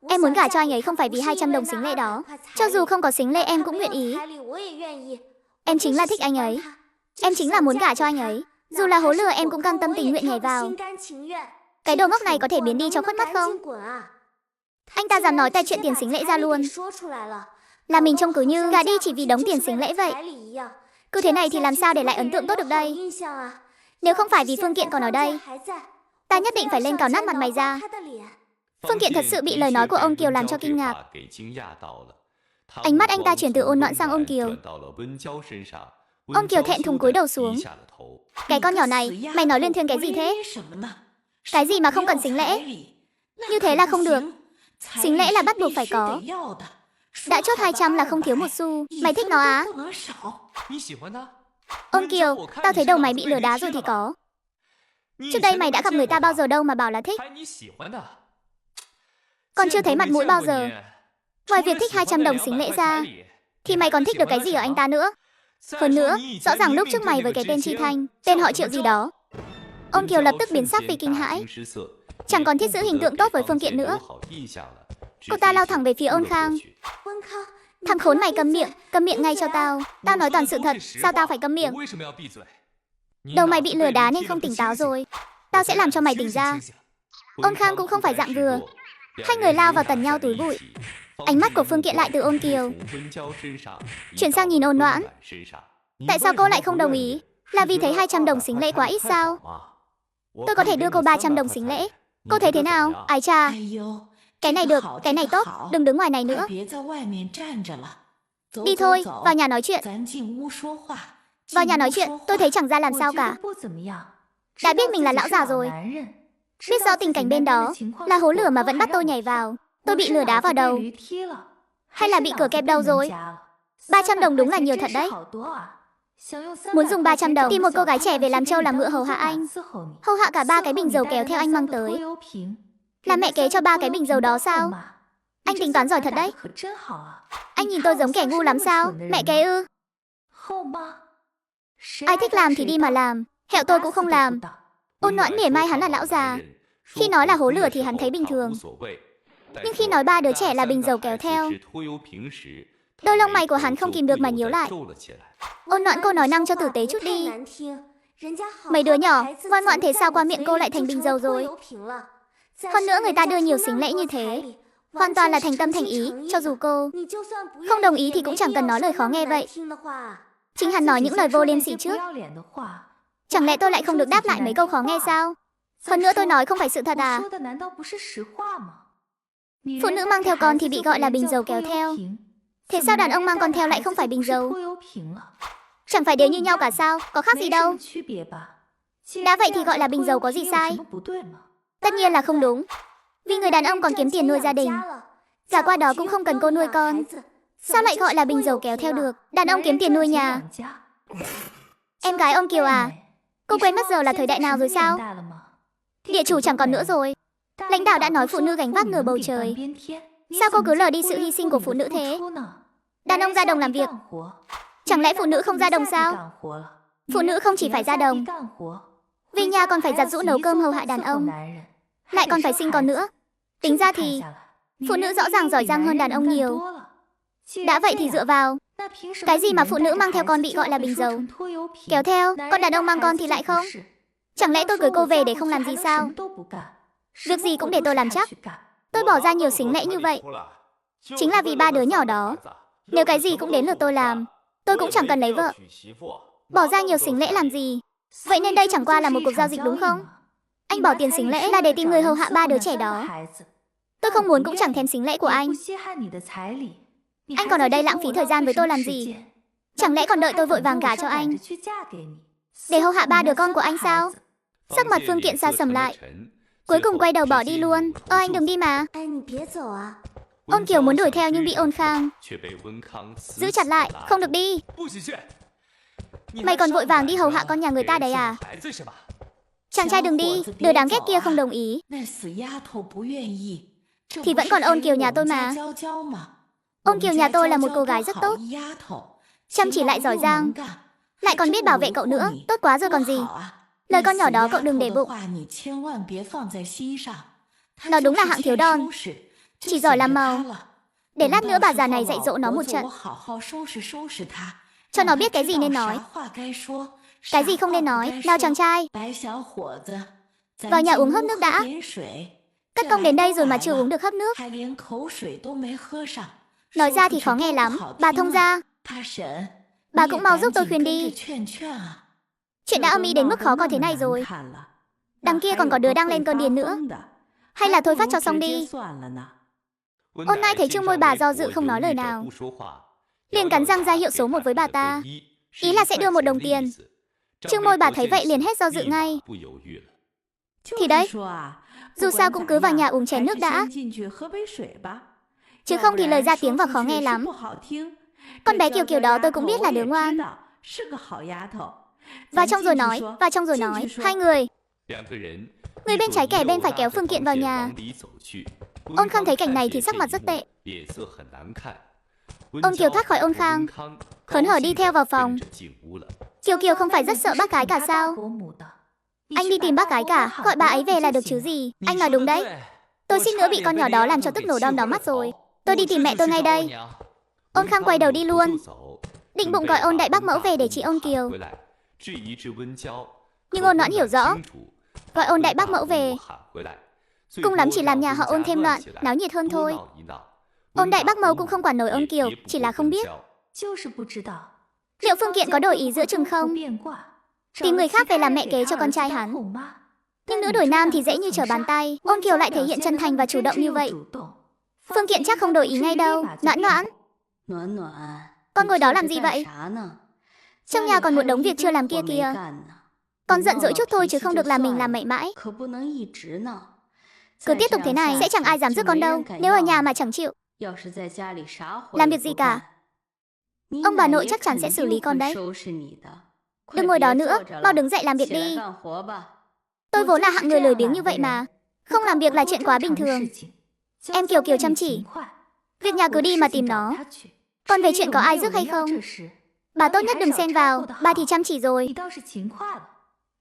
Em muốn gả cho anh ấy không phải vì 200 đồng sính lễ đó. Cho dù không có sính lễ em cũng nguyện ý. Em chính là thích anh ấy. Em chính là muốn gả cho anh ấy. Dù là hố lửa em cũng cam tâm tình nguyện nhảy vào. Cái đồ ngốc này có thể biến đi cho khuất mắt không? Anh ta dám nói tay chuyện tiền sính lễ ra luôn. Là mình trông cứ như gả đi chỉ vì đóng tiền sính lễ vậy. Cứ thế này thì làm sao để lại ấn tượng tốt được đây? Nếu không phải vì Phương Kiện còn ở đây, ta nhất định phải lên cào nát mặt mày ra. Phương Kiện thật sự bị lời nói của ông Kiều làm cho kinh ngạc. Ánh mắt anh ta chuyển từ Ôn Noãn sang ông Kiều. Ông Kiều thẹn thùng cúi đầu xuống. Cái con nhỏ này, mày nói liên thuyên cái gì thế? Cái gì mà không cần sính lễ? Như thế là không được. Sính lễ là bắt buộc phải có. Đã chốt 200 là không thiếu một xu. Mày thích nó á? Ông Kiều, tao thấy đầu mày bị lửa đá rồi thì có. Trước đây mày đã gặp người ta bao giờ đâu mà bảo là thích. Con chưa thấy mặt mũi bao giờ. Ngoài việc thích 200 đồng sính lễ ra thì mày còn thích được cái gì ở anh ta nữa? Hơn nữa, rõ ràng lúc trước mày với cái tên Chi Thanh, tên họ Triệu gì đó. Ông Kiều lập tức biến sắc vì kinh hãi, chẳng còn thiết giữ hình tượng tốt với Phương Kiện nữa. Cô ta lao thẳng về phía Ôn Khang. Thằng khốn mày câm miệng ngay cho tao. Tao nói toàn sự thật, sao tao phải câm miệng? Đầu mày bị lừa đá nên không tỉnh táo rồi. Tao sẽ làm cho mày tỉnh ra. Ôn Khang cũng không phải dạng vừa. Hai người lao vào tần nhau túi bụi. Ánh mắt của Phương Kiện lại từ Ôn Kiều chuyển sang nhìn Ôn Noãn. Tại sao cô lại không đồng ý? Là vì thấy 200 đồng sính lễ quá ít sao? Tôi có thể đưa cô 300 đồng xính lễ. Cô thấy thế nào? Ái cha. Cái này được, cái này tốt. Đừng đứng ngoài này nữa. Đi thôi, vào nhà nói chuyện. Vào nhà nói chuyện, tôi thấy chẳng ra làm sao cả. Đã biết mình là lão già rồi. Biết rõ tình cảnh bên đó là hố lửa mà vẫn bắt tôi nhảy vào. Tôi bị lửa đá vào đầu. Hay là bị cửa kẹp đầu rồi? 300 đồng đúng là nhiều thật đấy. Muốn dùng 300 đồng tìm một cô gái trẻ về làm trâu làm ngựa hầu hạ anh. Hầu hạ cả 3 cái bình dầu kéo theo anh mang tới. Là mẹ kế cho 3 cái bình dầu đó sao? Anh tính toán giỏi thật đấy. Anh nhìn tôi giống kẻ ngu lắm sao? Mẹ kế ư? Ai thích làm thì đi mà làm. Hẹo tôi cũng không làm. Ôn Noãn mỉa mai hắn là lão già. Khi nói là hố lửa thì hắn thấy bình thường. Nhưng khi nói 3 đứa trẻ là bình dầu kéo theo, đôi lông mày của hắn không kìm được mà nhíu lại. Ôn Noãn, cô nói năng cho tử tế chút đi. Mấy đứa nhỏ, ngoan ngoãn thế sao qua miệng cô lại thành bình dầu rồi? Hơn nữa người ta đưa nhiều xính lễ như thế, hoàn toàn là thành tâm thành ý, cho dù cô không đồng ý thì cũng chẳng cần nói lời khó nghe vậy. Chính hắn nói những lời vô liêm sỉ trước. Chẳng lẽ tôi lại không được đáp lại mấy câu khó nghe sao? Hơn nữa tôi nói không phải sự thật à? Phụ nữ mang theo con thì bị gọi là bình dầu kéo theo. Thế sao đàn ông mang con theo lại không phải bình dầu? Chẳng phải đều như nhau cả sao? Có khác gì đâu. Đã vậy thì gọi là bình dầu có gì sai? Tất nhiên là không đúng. Vì người đàn ông còn kiếm tiền nuôi gia đình. Cả qua đó cũng không cần cô nuôi con. Sao lại gọi là bình dầu kéo theo được? Đàn ông kiếm tiền nuôi nhà. Em gái ông Kiều à? Cô quên mất giờ là thời đại nào rồi sao? Địa chủ chẳng còn nữa rồi. Lãnh đạo đã nói phụ nữ gánh vác nửa bầu trời. Sao cô cứ lờ đi sự hy sinh của phụ nữ thế? Đàn ông ra đồng làm việc. Chẳng lẽ phụ nữ không ra đồng sao? Phụ nữ không chỉ phải ra đồng, vì nhà còn phải giặt giũ nấu cơm hầu hạ đàn ông, lại còn phải sinh con nữa. Tính ra thì phụ nữ rõ ràng giỏi giang hơn đàn ông nhiều. Đã vậy thì dựa vào cái gì mà phụ nữ mang theo con bị gọi là bình dầu kéo theo, còn đàn ông mang con thì lại không? Chẳng lẽ tôi cưới cô về để không làm gì sao? Việc gì cũng để tôi làm chắc. Tôi bỏ ra nhiều xính lễ như vậy chính là vì 3 đứa nhỏ đó. Nếu cái gì cũng đến lượt tôi làm, tôi cũng chẳng cần lấy vợ. Bỏ ra nhiều xính lễ làm gì? Vậy nên đây chẳng qua là một cuộc giao dịch đúng không? Anh bỏ tiền xính lễ là để tìm người hầu hạ 3 đứa trẻ đó. Tôi không muốn cũng chẳng thèm xính lễ của anh. Anh còn ở đây lãng phí thời gian với tôi làm gì? Chẳng lẽ còn đợi tôi vội vàng gả cho anh để hầu hạ 3 đứa con của anh sao? Sắc mặt Phương Kiện xa sầm lại, cuối cùng quay đầu bỏ đi luôn. Anh đừng đi mà. Ôn Kiều muốn đuổi theo nhưng bị Ôn Khang giữ chặt lại. Không được đi. Mày còn vội vàng đi hầu hạ con nhà người ta đấy à? Chàng trai đừng đi, đứa đáng ghét kia không đồng ý thì vẫn còn Ôn Kiều nhà tôi mà. Ôn Kiều nhà tôi là một cô gái rất tốt, chăm chỉ lại giỏi giang, lại còn biết bảo vệ cậu nữa. Tốt quá rồi còn gì. Lời con nhỏ đó cậu đừng để bụng. Nó đúng là hạng thiếu đòn, chỉ giỏi làm màu. Để lát nữa bà già này dạy dỗ nó một trận, cho nó biết cái gì nên nói, cái gì không nên nói. Nào chàng trai, vào nhà uống hớp nước đã. Cất công đến đây rồi mà chưa uống được hớp nước. Nói ra thì khó nghe lắm. Bà thông gia, bà cũng mau giúp tôi khuyên đi. Chuyện đã âm ĩ đến mức khó coi thế này rồi. Đằng kia còn có đứa đang lên cơn điên nữa. Hay là thôi phát cho xong đi. Ôn Nai thấy Trương Môi Bà do dự không nói lời nào, liền cắn răng ra hiệu số 1 với bà ta, ý là sẽ đưa 1 đồng tiền. Trương Môi Bà thấy vậy liền hết do dự ngay. Thì đấy, dù sao cũng cứ vào nhà uống chén nước đã, chứ không thì lời ra tiếng vào khó nghe lắm. Con bé Kiều Kiều đó tôi cũng biết là đứa ngoan. Vào trong rồi nói, vào trong rồi nói. Hai người bên trái kẻ bên phải kéo Phương Kiện vào nhà. Ôn Khang thấy cảnh này thì sắc mặt rất tệ. Ôn Kiều thoát khỏi Ôn Khang, hớn hở đi theo vào phòng. Kiều Kiều không phải rất sợ bác gái cả sao? Anh đi tìm bác gái cả, gọi bà ấy về là được chứ gì. Anh nói đúng đấy. Tôi suýt nữa bị con nhỏ đó làm cho tức nổ đom đóm mắt rồi. Tôi đi tìm mẹ tôi ngay đây. Ôn Khang quay đầu đi luôn, định bụng gọi Ôn đại bác mẫu về để trị Ôn Kiều. Nhưng Ôn Noãn hiểu rõ, gọi Ôn đại bác mẫu về cùng lắm chỉ làm nhà họ Ôn thêm loạn, náo nhiệt hơn thôi. Ôn đại bác mẫu cũng không quản nổi Ôn Kiều, chỉ là không biết liệu Phương Kiện có đổi ý giữa chừng không, tìm người khác về làm mẹ kế cho con trai hắn. Nhưng nữ đổi nam thì dễ như trở bàn tay. Ôn Kiều lại thể hiện chân thành và chủ động như vậy. Phương Kiện chắc không đổi ý ngay đâu. Noãn Noãn, con ngồi đó làm gì vậy? Trong nhà còn một đống việc chưa làm kia kìa. Con giận dỗi chút thôi chứ không được làm mình làm mậy mãi. Cứ tiếp tục thế này sẽ chẳng ai dám giúp con đâu. Nếu ở nhà mà chẳng chịu làm việc gì cả, ông bà nội chắc chắn sẽ xử lý con đấy. Đừng ngồi đó nữa, mau đứng dậy làm việc đi. Tôi vốn là hạng người lười biếng như vậy mà. Không làm việc là chuyện quá bình thường. Em Kiều Kiều chăm chỉ. Việc nhà cứ đi mà tìm nó. Còn về chuyện có ai giúp hay không, bà tốt nhất đừng xen vào. Bà thì chăm chỉ rồi.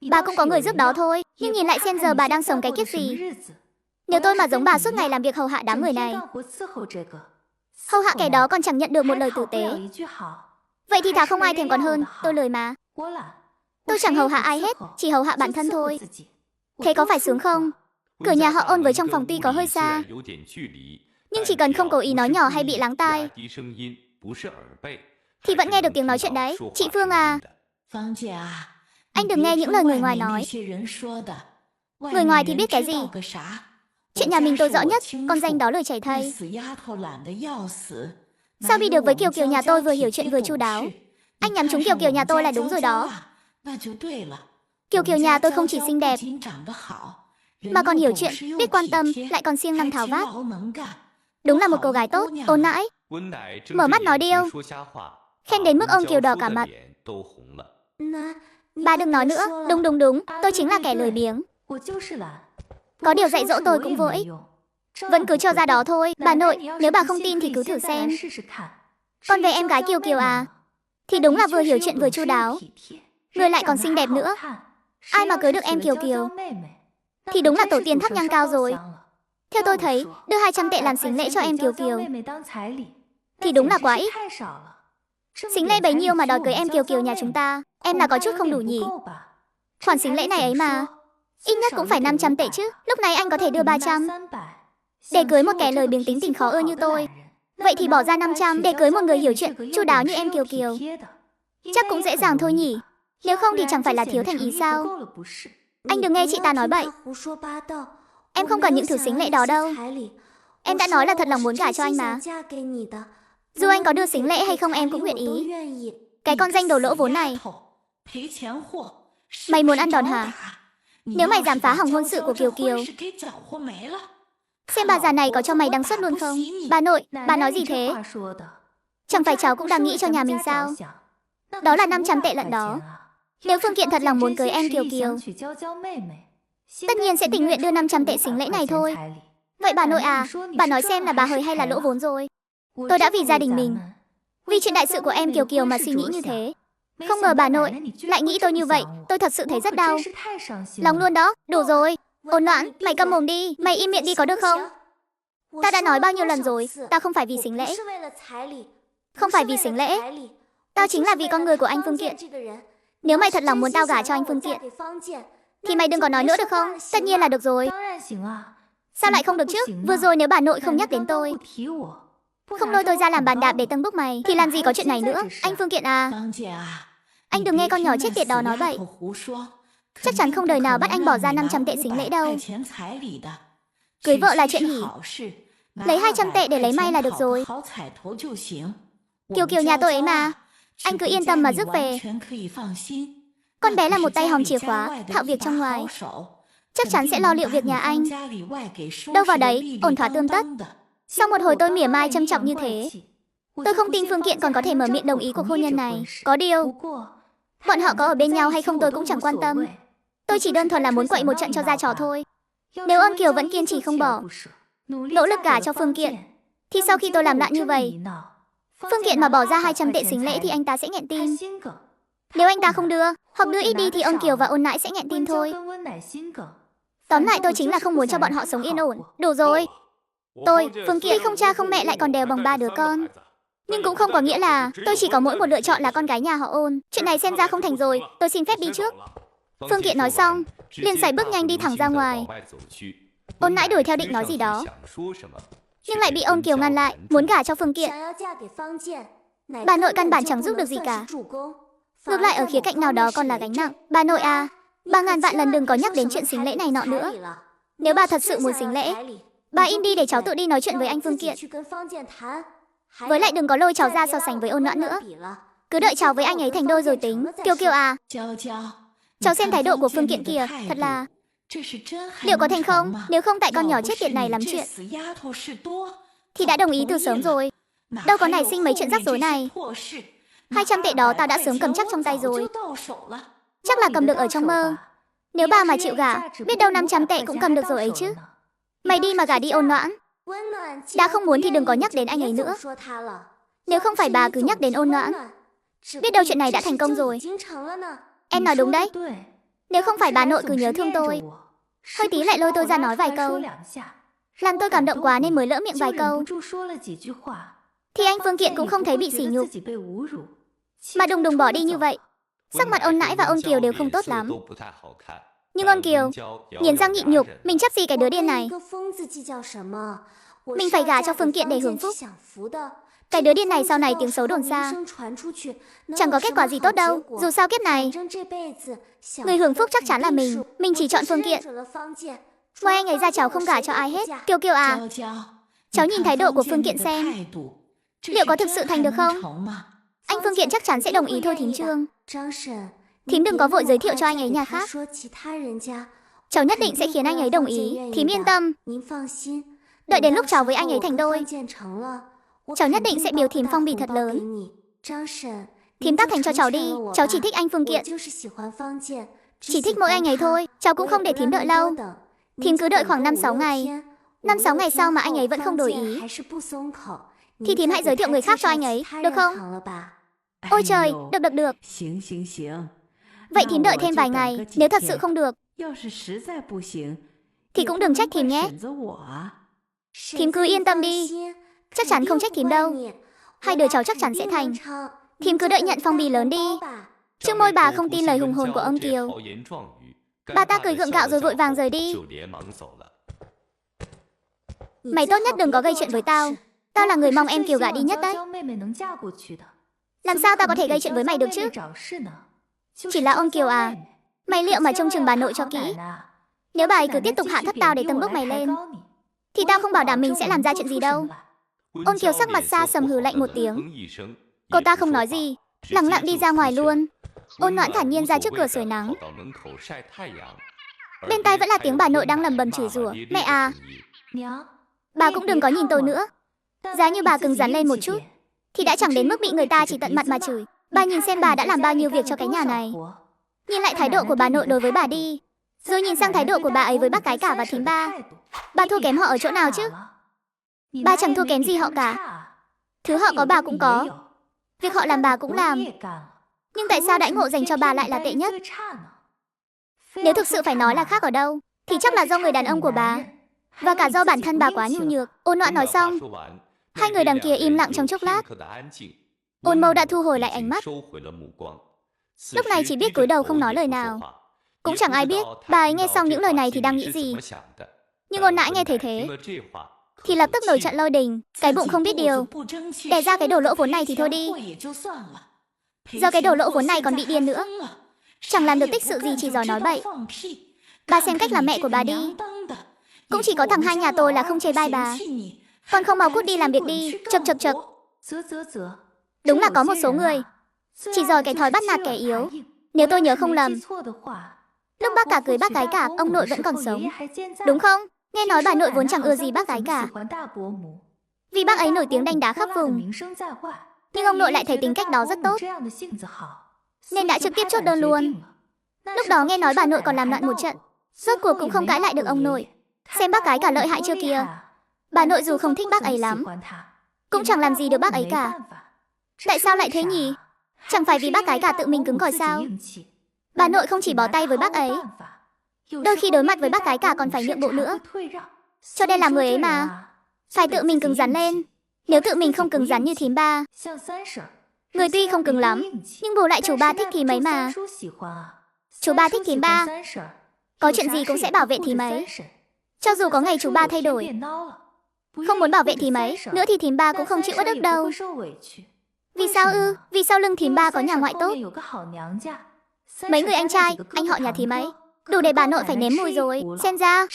Bà cũng có người giúp đó thôi. Nhưng nhìn lại xem giờ bà đang sống cái kiếp gì. Nếu tôi mà giống bà suốt ngày làm việc hầu hạ đám người này, hầu hạ kẻ đó còn chẳng nhận được một lời tử tế, vậy thì thà không ai thèm còn hơn. Tôi lười mà. Tôi chẳng hầu hạ ai hết, chỉ hầu hạ bản thân thôi. Thế có phải sướng không? Cửa nhà họ Ôn với trong phòng tuy có hơi xa, nhưng chỉ cần không cố ý nói nhỏ hay bị lắng tai thì vẫn nghe được tiếng nói chuyện đấy. Chị Phương à, anh đừng nghe những lời người ngoài nói. Người ngoài thì biết cái gì. Chuyện nhà mình tôi rõ nhất, con danh đó lời chảy thay. Sao bị được với Kiều Kiều nhà tôi vừa hiểu chuyện vừa chu đáo. Anh nhắm trúng Kiều Kiều nhà tôi là đúng rồi đó. Kiều Kiều nhà tôi không chỉ xinh đẹp mà còn hiểu chuyện, biết quan tâm, lại còn siêng năng tháo vát. Đúng là một cô gái tốt. Ôn nãi mở mắt nói điêu, khen đến mức ông Kiều đỏ cả mặt. Bà đừng nói nữa. Đúng, tôi chính là kẻ lười biếng. Có điều dạy dỗ tôi cũng vô ích, vẫn cứ cho ra đó thôi. Bà nội, nếu bà không tin thì cứ thử xem. Còn về em gái Kiều Kiều à, thì đúng là vừa hiểu chuyện vừa chu đáo, người lại còn xinh đẹp nữa. Ai mà cưới được em Kiều Kiều thì đúng là tổ tiên thắp nhang cao rồi. Theo tôi thấy, đưa 200 tệ làm sính lễ cho em Kiều Kiều thì đúng là quá ít. Sính lễ bấy nhiêu mà đòi cưới em Kiều Kiều nhà chúng ta, em là có chút không đủ nhỉ. Khoản sính lễ này ấy mà, ít nhất cũng phải 500 tệ chứ. Lúc này anh có thể đưa 300 để cưới một kẻ lười biếng tính tình khó ưa như tôi. Vậy thì bỏ ra 500 để cưới một người hiểu chuyện, chu đáo như em Kiều Kiều, chắc cũng dễ dàng thôi nhỉ. Nếu không thì chẳng phải là thiếu thành ý sao. Anh đừng nghe chị ta nói bậy. Em không cần những thứ sính lễ đó đâu. Em đã nói là thật lòng muốn gả cho anh mà. Dù anh có đưa sính lễ hay không em cũng nguyện ý. Cái con danh đồ lỗ vốn này, mày muốn ăn đòn hả? Nếu mày dám phá hỏng hôn sự của Kiều Kiều, xem bà già này có cho mày đăng xuất luôn không. Bà nội, bà nói gì thế? Chẳng phải cháu cũng đang nghĩ cho nhà mình sao? Đó là 500 tệ lận đó. Nếu Phương Kiện thật lòng muốn cưới em Kiều Kiều, tất nhiên sẽ tình nguyện đưa 500 tệ sính lễ này thôi. Vậy bà nội à, bà nói xem là bà hời hay là lỗ vốn rồi. Tôi đã vì gia đình mình, vì chuyện đại sự của em Kiều Kiều mà suy nghĩ như thế. Không ngờ bà nội lại nghĩ tôi như vậy. Tôi thật sự thấy rất đau lòng luôn đó. Đủ rồi. Ôn Noãn, mày câm mồm đi. Mày im miệng đi có được không? Ta đã nói bao nhiêu lần rồi, tao không phải vì sính lễ. Không phải vì sính lễ. Tao chính là vì con người của anh Phương Kiện. Nếu mày thật lòng muốn tao gả cho anh Phương Kiện thì mày đừng có nói nữa được không? Tất nhiên là được rồi. Sao lại không được chứ? Vừa rồi nếu bà nội không nhắc đến tôi, không lôi tôi ra làm bàn đạp để tâng bốc mày, thì làm gì có chuyện này nữa. Anh Phương Kiện à, anh đừng nghe con nhỏ chết tiệt đó nói bậy. Chắc chắn không đời nào bắt anh bỏ ra 500 tệ sính lễ đâu. Cưới vợ là chuyện hỉ, lấy 200 tệ để lấy may là được rồi. Kiều Kiều nhà tôi ấy mà, anh cứ yên tâm mà rước về. Con bé là một tay hòm chìa khóa, thạo việc trong ngoài, chắc chắn sẽ lo liệu việc nhà anh. Đâu vào đấy, ổn thỏa tươm tất. Sau một hồi tôi mỉa mai châm chọc như thế, tôi không tin Phương Kiện còn có thể mở miệng đồng ý cuộc hôn nhân này. Có điều, bọn họ có ở bên nhau hay không tôi cũng chẳng quan tâm. Tôi chỉ đơn thuần là muốn quậy một trận cho ra trò thôi. Nếu Ôn Kiều vẫn kiên trì không bỏ, nỗ lực gả cho Phương Kiện, thì sau khi tôi làm loạn như vậy, Phương Kiện mà bỏ ra 200 tệ sính lễ thì anh ta sẽ nghẹn tim. Nếu anh ta không đưa, hoặc đưa ít đi thì ông Kiều và Ôn Nãi sẽ nghẹn tim thôi. Tóm lại tôi chính là không muốn cho bọn họ sống yên ổn. Đủ rồi. Tôi, Phương Kiện, không cha không mẹ lại còn đèo bằng 3 đứa con. Nhưng cũng không có nghĩa là tôi chỉ có mỗi một lựa chọn là con gái nhà họ Ôn. Chuyện này xem ra không thành rồi, tôi xin phép đi trước. Phương Kiện nói xong, liền sải bước nhanh đi thẳng ra ngoài. Ôn Nãi đuổi theo định nói gì đó, nhưng lại bị Ôn Kiều ngăn lại, muốn gả cho Phương Kiện. Bà nội căn bản chẳng giúp được gì cả, ngược lại ở khía cạnh nào đó còn là gánh nặng. Bà nội à, Bà ngàn vạn lần đừng có nhắc đến chuyện sính lễ này nọ nữa. Nếu bà thật sự muốn sính lễ, bà im đi để cháu tự đi nói chuyện với anh Phương Kiện. Với lại đừng có lôi cháu ra so sánh với Ôn Noãn nữa. Cứ đợi cháu với anh ấy thành đôi rồi tính. Kiều Kiều à, cháu xem thái độ của Phương Kiện kìa, thật là... Liệu có thành không? Nếu không tại con nhỏ chết tiệt này lắm chuyện thì đã đồng ý từ sớm rồi. Đâu có nảy sinh mấy chuyện rắc rối này. 200 tệ đó tao đã sớm cầm chắc trong tay rồi. Chắc là cầm được ở trong mơ. Nếu bà mà chịu gả, biết đâu 500 tệ cũng cầm được rồi ấy chứ. Mày đi mà gả đi Ôn Noãn. Đã không muốn thì đừng có nhắc đến anh ấy nữa. Nếu không phải bà cứ nhắc đến Ôn Noãn, biết đâu chuyện này đã thành công rồi. Em nói đúng đấy. Nếu không phải bà nội cứ nhớ thương tôi, hơi tí lại lôi tôi ra nói vài câu, làm tôi cảm động quá nên mới lỡ miệng vài câu, thì anh Phương Kiện cũng không thấy bị sỉ nhục. Mà đùng đùng bỏ đi như vậy. Sắc mặt Ôn Nãi và Ôn Kiều đều không tốt lắm. Nhưng Ôn Kiều nghiến răng nhịn nhục, mình chấp gì cái đứa điên này. Mình phải gả cho Phương Kiện để hưởng phúc. Cái đứa điên này sau này tiếng xấu đồn xa, chẳng có kết quả gì tốt đâu. Dù sao kiếp này người hưởng phúc chắc chắn là mình. Mình chỉ chọn Phương Kiện. Ngoài anh ấy ra cháu không gả cho ai hết. Kiều Kiều à, cháu nhìn thái độ của Phương Kiện xem, liệu có thực sự thành được không? Anh Phương Kiện chắc chắn sẽ đồng ý thôi thím Trương. Thím đừng có vội giới thiệu cho anh ấy nhà khác. Cháu nhất định sẽ khiến anh ấy đồng ý. Thím yên tâm. Đợi đến lúc cháu với anh ấy thành đôi, cháu nhất định sẽ biểu thím phong bì thật lớn. Thím tác thành cho cháu đi. Cháu chỉ thích anh Phương Kiện, chỉ thích mỗi anh ấy thôi. Cháu cũng không để thím đợi lâu. Thím cứ đợi khoảng 5-6 ngày. 5-6 ngày sau mà anh ấy vẫn không đổi ý thì thím hãy giới thiệu người khác cho anh ấy, được không? Ôi trời, được. Vậy thím đợi thêm vài ngày. Nếu thật sự không được thì cũng đừng trách thím nhé. Thím cứ yên tâm đi, chắc chắn không trách thím đâu. Hai đứa cháu chắc chắn sẽ thành. Thím cứ đợi nhận phong bì lớn đi. Trước môi bà không tin lời hùng hồn của ông Kiều. Bà ta cười gượng gạo rồi vội vàng rời đi. Mày tốt nhất đừng có gây chuyện với tao. Tao là người mong em Kiều gả đi nhất đấy. Làm sao tao có thể gây chuyện với mày được chứ? Chỉ là ông Kiều à, mày liệu mà trông chừng bà nội cho kỹ. Nếu bà ấy cứ tiếp tục hạ thấp tao để tâng bốc mày lên thì tao không bảo đảm mình sẽ làm ra chuyện gì đâu. Ôn Kiều sắc mặt xa sầm hừ lạnh một tiếng. Cô ta không nói gì, lặng lặng đi ra ngoài luôn. Ôn Noãn thản nhiên ra trước cửa sưởi nắng. Bên tai vẫn là tiếng bà nội đang lầm bầm chửi rủa. Mẹ à, bà cũng đừng có nhìn tôi nữa. Giá như bà cứng rắn lên một chút thì đã chẳng đến mức bị người ta chỉ tận mặt mà chửi. Bà nhìn xem bà đã làm bao nhiêu việc cho cái nhà này. Nhìn lại thái độ của bà nội đối với bà đi, rồi nhìn sang thái độ của bà ấy với bác cái cả và thím ba. Bà thua kém họ ở chỗ nào chứ? Bà chẳng thua kém gì họ cả. Thứ họ có bà cũng có, việc họ làm bà cũng làm. Nhưng tại sao đãi ngộ dành cho bà lại là tệ nhất? Nếu thực sự phải nói là khác ở đâu thì chắc là do người đàn ông của bà, và cả do bản thân bà quá nhu nhược. Ôn Noãn nói xong, hai người đằng kia im lặng trong chốc lát. Ôn Mâu đã thu hồi lại ánh mắt, lúc này chỉ biết cúi đầu không nói lời nào. Cũng chẳng ai biết bà ấy nghe xong những lời này thì đang nghĩ gì. Nhưng Ôn Nãi nghe thấy thế thì lập tức nổi trận lôi đình, cái bụng không biết điều. Đẻ ra cái đồ lỗ vốn này thì thôi đi, giờ cái đồ lỗ vốn này còn bị điên nữa, chẳng làm được tích sự gì, chỉ giỏi nói bậy. Bà xem cách làm mẹ của bà đi. Cũng chỉ có thằng hai nhà tôi là không chê bai bà. Con không mau cút đi làm việc đi. Chậc. Đúng là có một số người chỉ giỏi cái thói bắt nạt kẻ yếu. Nếu tôi nhớ không lầm, lúc bác cả cưới bác gái cả, ông nội vẫn còn sống, đúng không? Nghe nói bà nội vốn chẳng ưa gì bác gái cả, vì bác ấy nổi tiếng đanh đá khắp vùng. Nhưng ông nội lại thấy tính cách đó rất tốt, nên đã trực tiếp chốt đơn luôn. Lúc đó nghe nói bà nội còn làm loạn một trận, rốt cuộc cũng không cãi lại được ông nội. Xem bác gái cả lợi hại chưa kìa. Bà nội dù không thích bác ấy lắm, cũng chẳng làm gì được bác ấy cả. Tại sao lại thế nhỉ? Chẳng phải vì bác gái cả tự mình cứng cỏi sao? Bà nội không chỉ bó tay với bác ấy, đôi khi đối mặt với bác gái cả còn phải nhượng bộ nữa. Cho nên là người ấy mà phải tự mình cứng rắn lên. Nếu tự mình không cứng rắn như thím ba, người tuy không cứng lắm, nhưng bù lại chú ba thích thím ấy mà. Chú ba thích thím ba, có chuyện gì cũng sẽ bảo vệ thím ấy. Cho dù có ngày chú ba thay đổi, không muốn bảo vệ thím ấy nữa thì thím ba cũng không chịu uất ức đâu. Vì sao ư? Vì sau lưng thím ba có nhà ngoại tốt. Mấy người anh trai, anh họ nhà thím ấy, đủ để bà nội phải nếm mùi rồi. Xem ra,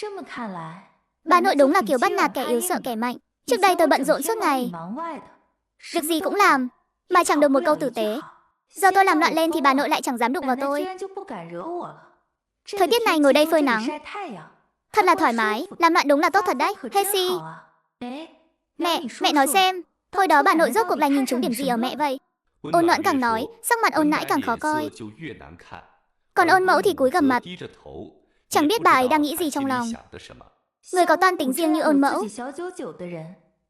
bà nội đúng là kiểu bắt nạt kẻ yếu sợ kẻ mạnh. Trước đây tôi bận rộn suốt ngày, việc gì cũng làm, mà chẳng được một câu tử tế. Giờ tôi làm loạn lên thì bà nội lại chẳng dám đụng vào tôi. Thời tiết này ngồi đây phơi nắng, thật là thoải mái, làm loạn đúng là tốt thật đấy. Hesi, mẹ nói xem, hồi đó bà nội rốt cuộc là nhìn trúng điểm gì ở mẹ vậy? Ôn Noãn càng nói, sắc mặt ôn nãi càng khó coi. Còn ôn mẫu thì cúi gằm mặt, chẳng biết bà ấy đang nghĩ gì trong lòng. Người có toan tính riêng như ôn mẫu,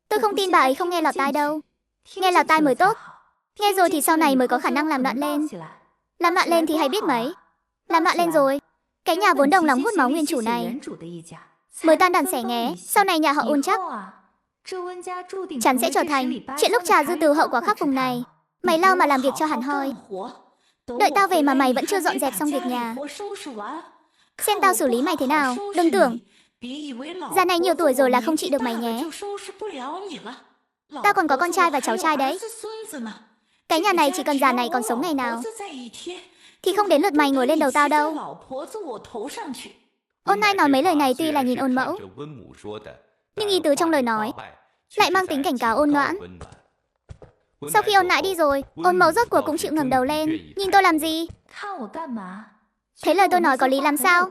tôi không tin bà ấy không nghe lọt tai đâu. Nghe lọt tai mới tốt, nghe rồi thì sau này mới có khả năng làm loạn lên. Làm loạn lên thì hay biết mấy. Làm loạn lên rồi, cái nhà vốn đồng lòng hút máu nguyên chủ này mới tan đàn xẻ nghé, sau này nhà họ Ôn chắc chắn sẽ trở thành chuyện lúc trà dư từ hậu quả khắc vùng này. Mày lao mà làm việc cho hẳn hoi. Đợi tao về mà mày vẫn chưa dọn dẹp xong việc nhà, xem tao xử lý mày thế nào. Đừng tưởng già này nhiều tuổi rồi là không trị được mày nhé. Tao còn có con trai và cháu trai đấy. Cái nhà này chỉ cần già này còn sống ngày nào thì không đến lượt mày ngồi lên đầu tao đâu. Ôn Nai nói mấy lời này tuy là nhìn ôn mẫu, nhưng ý tứ trong lời nói lại mang tính cảnh cáo ôn Noãn. Sau khi ôn Nãi đi rồi, ôn mẫu rốt cuộc cũng chịu ngẩng đầu lên. Nhìn tôi làm gì? Thế lời tôi nói có lý lắm sao?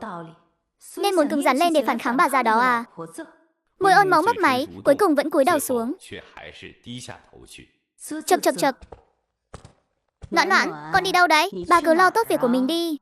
Nên muốn cứng rắn lên để phản kháng bà già đó à? Môi ôn mẫu mấp máy, cuối cùng vẫn cúi đầu xuống. Chậc chậc chậc. Noãn Noãn, con đi đâu đấy? Bà cứ lo tốt việc của mình đi.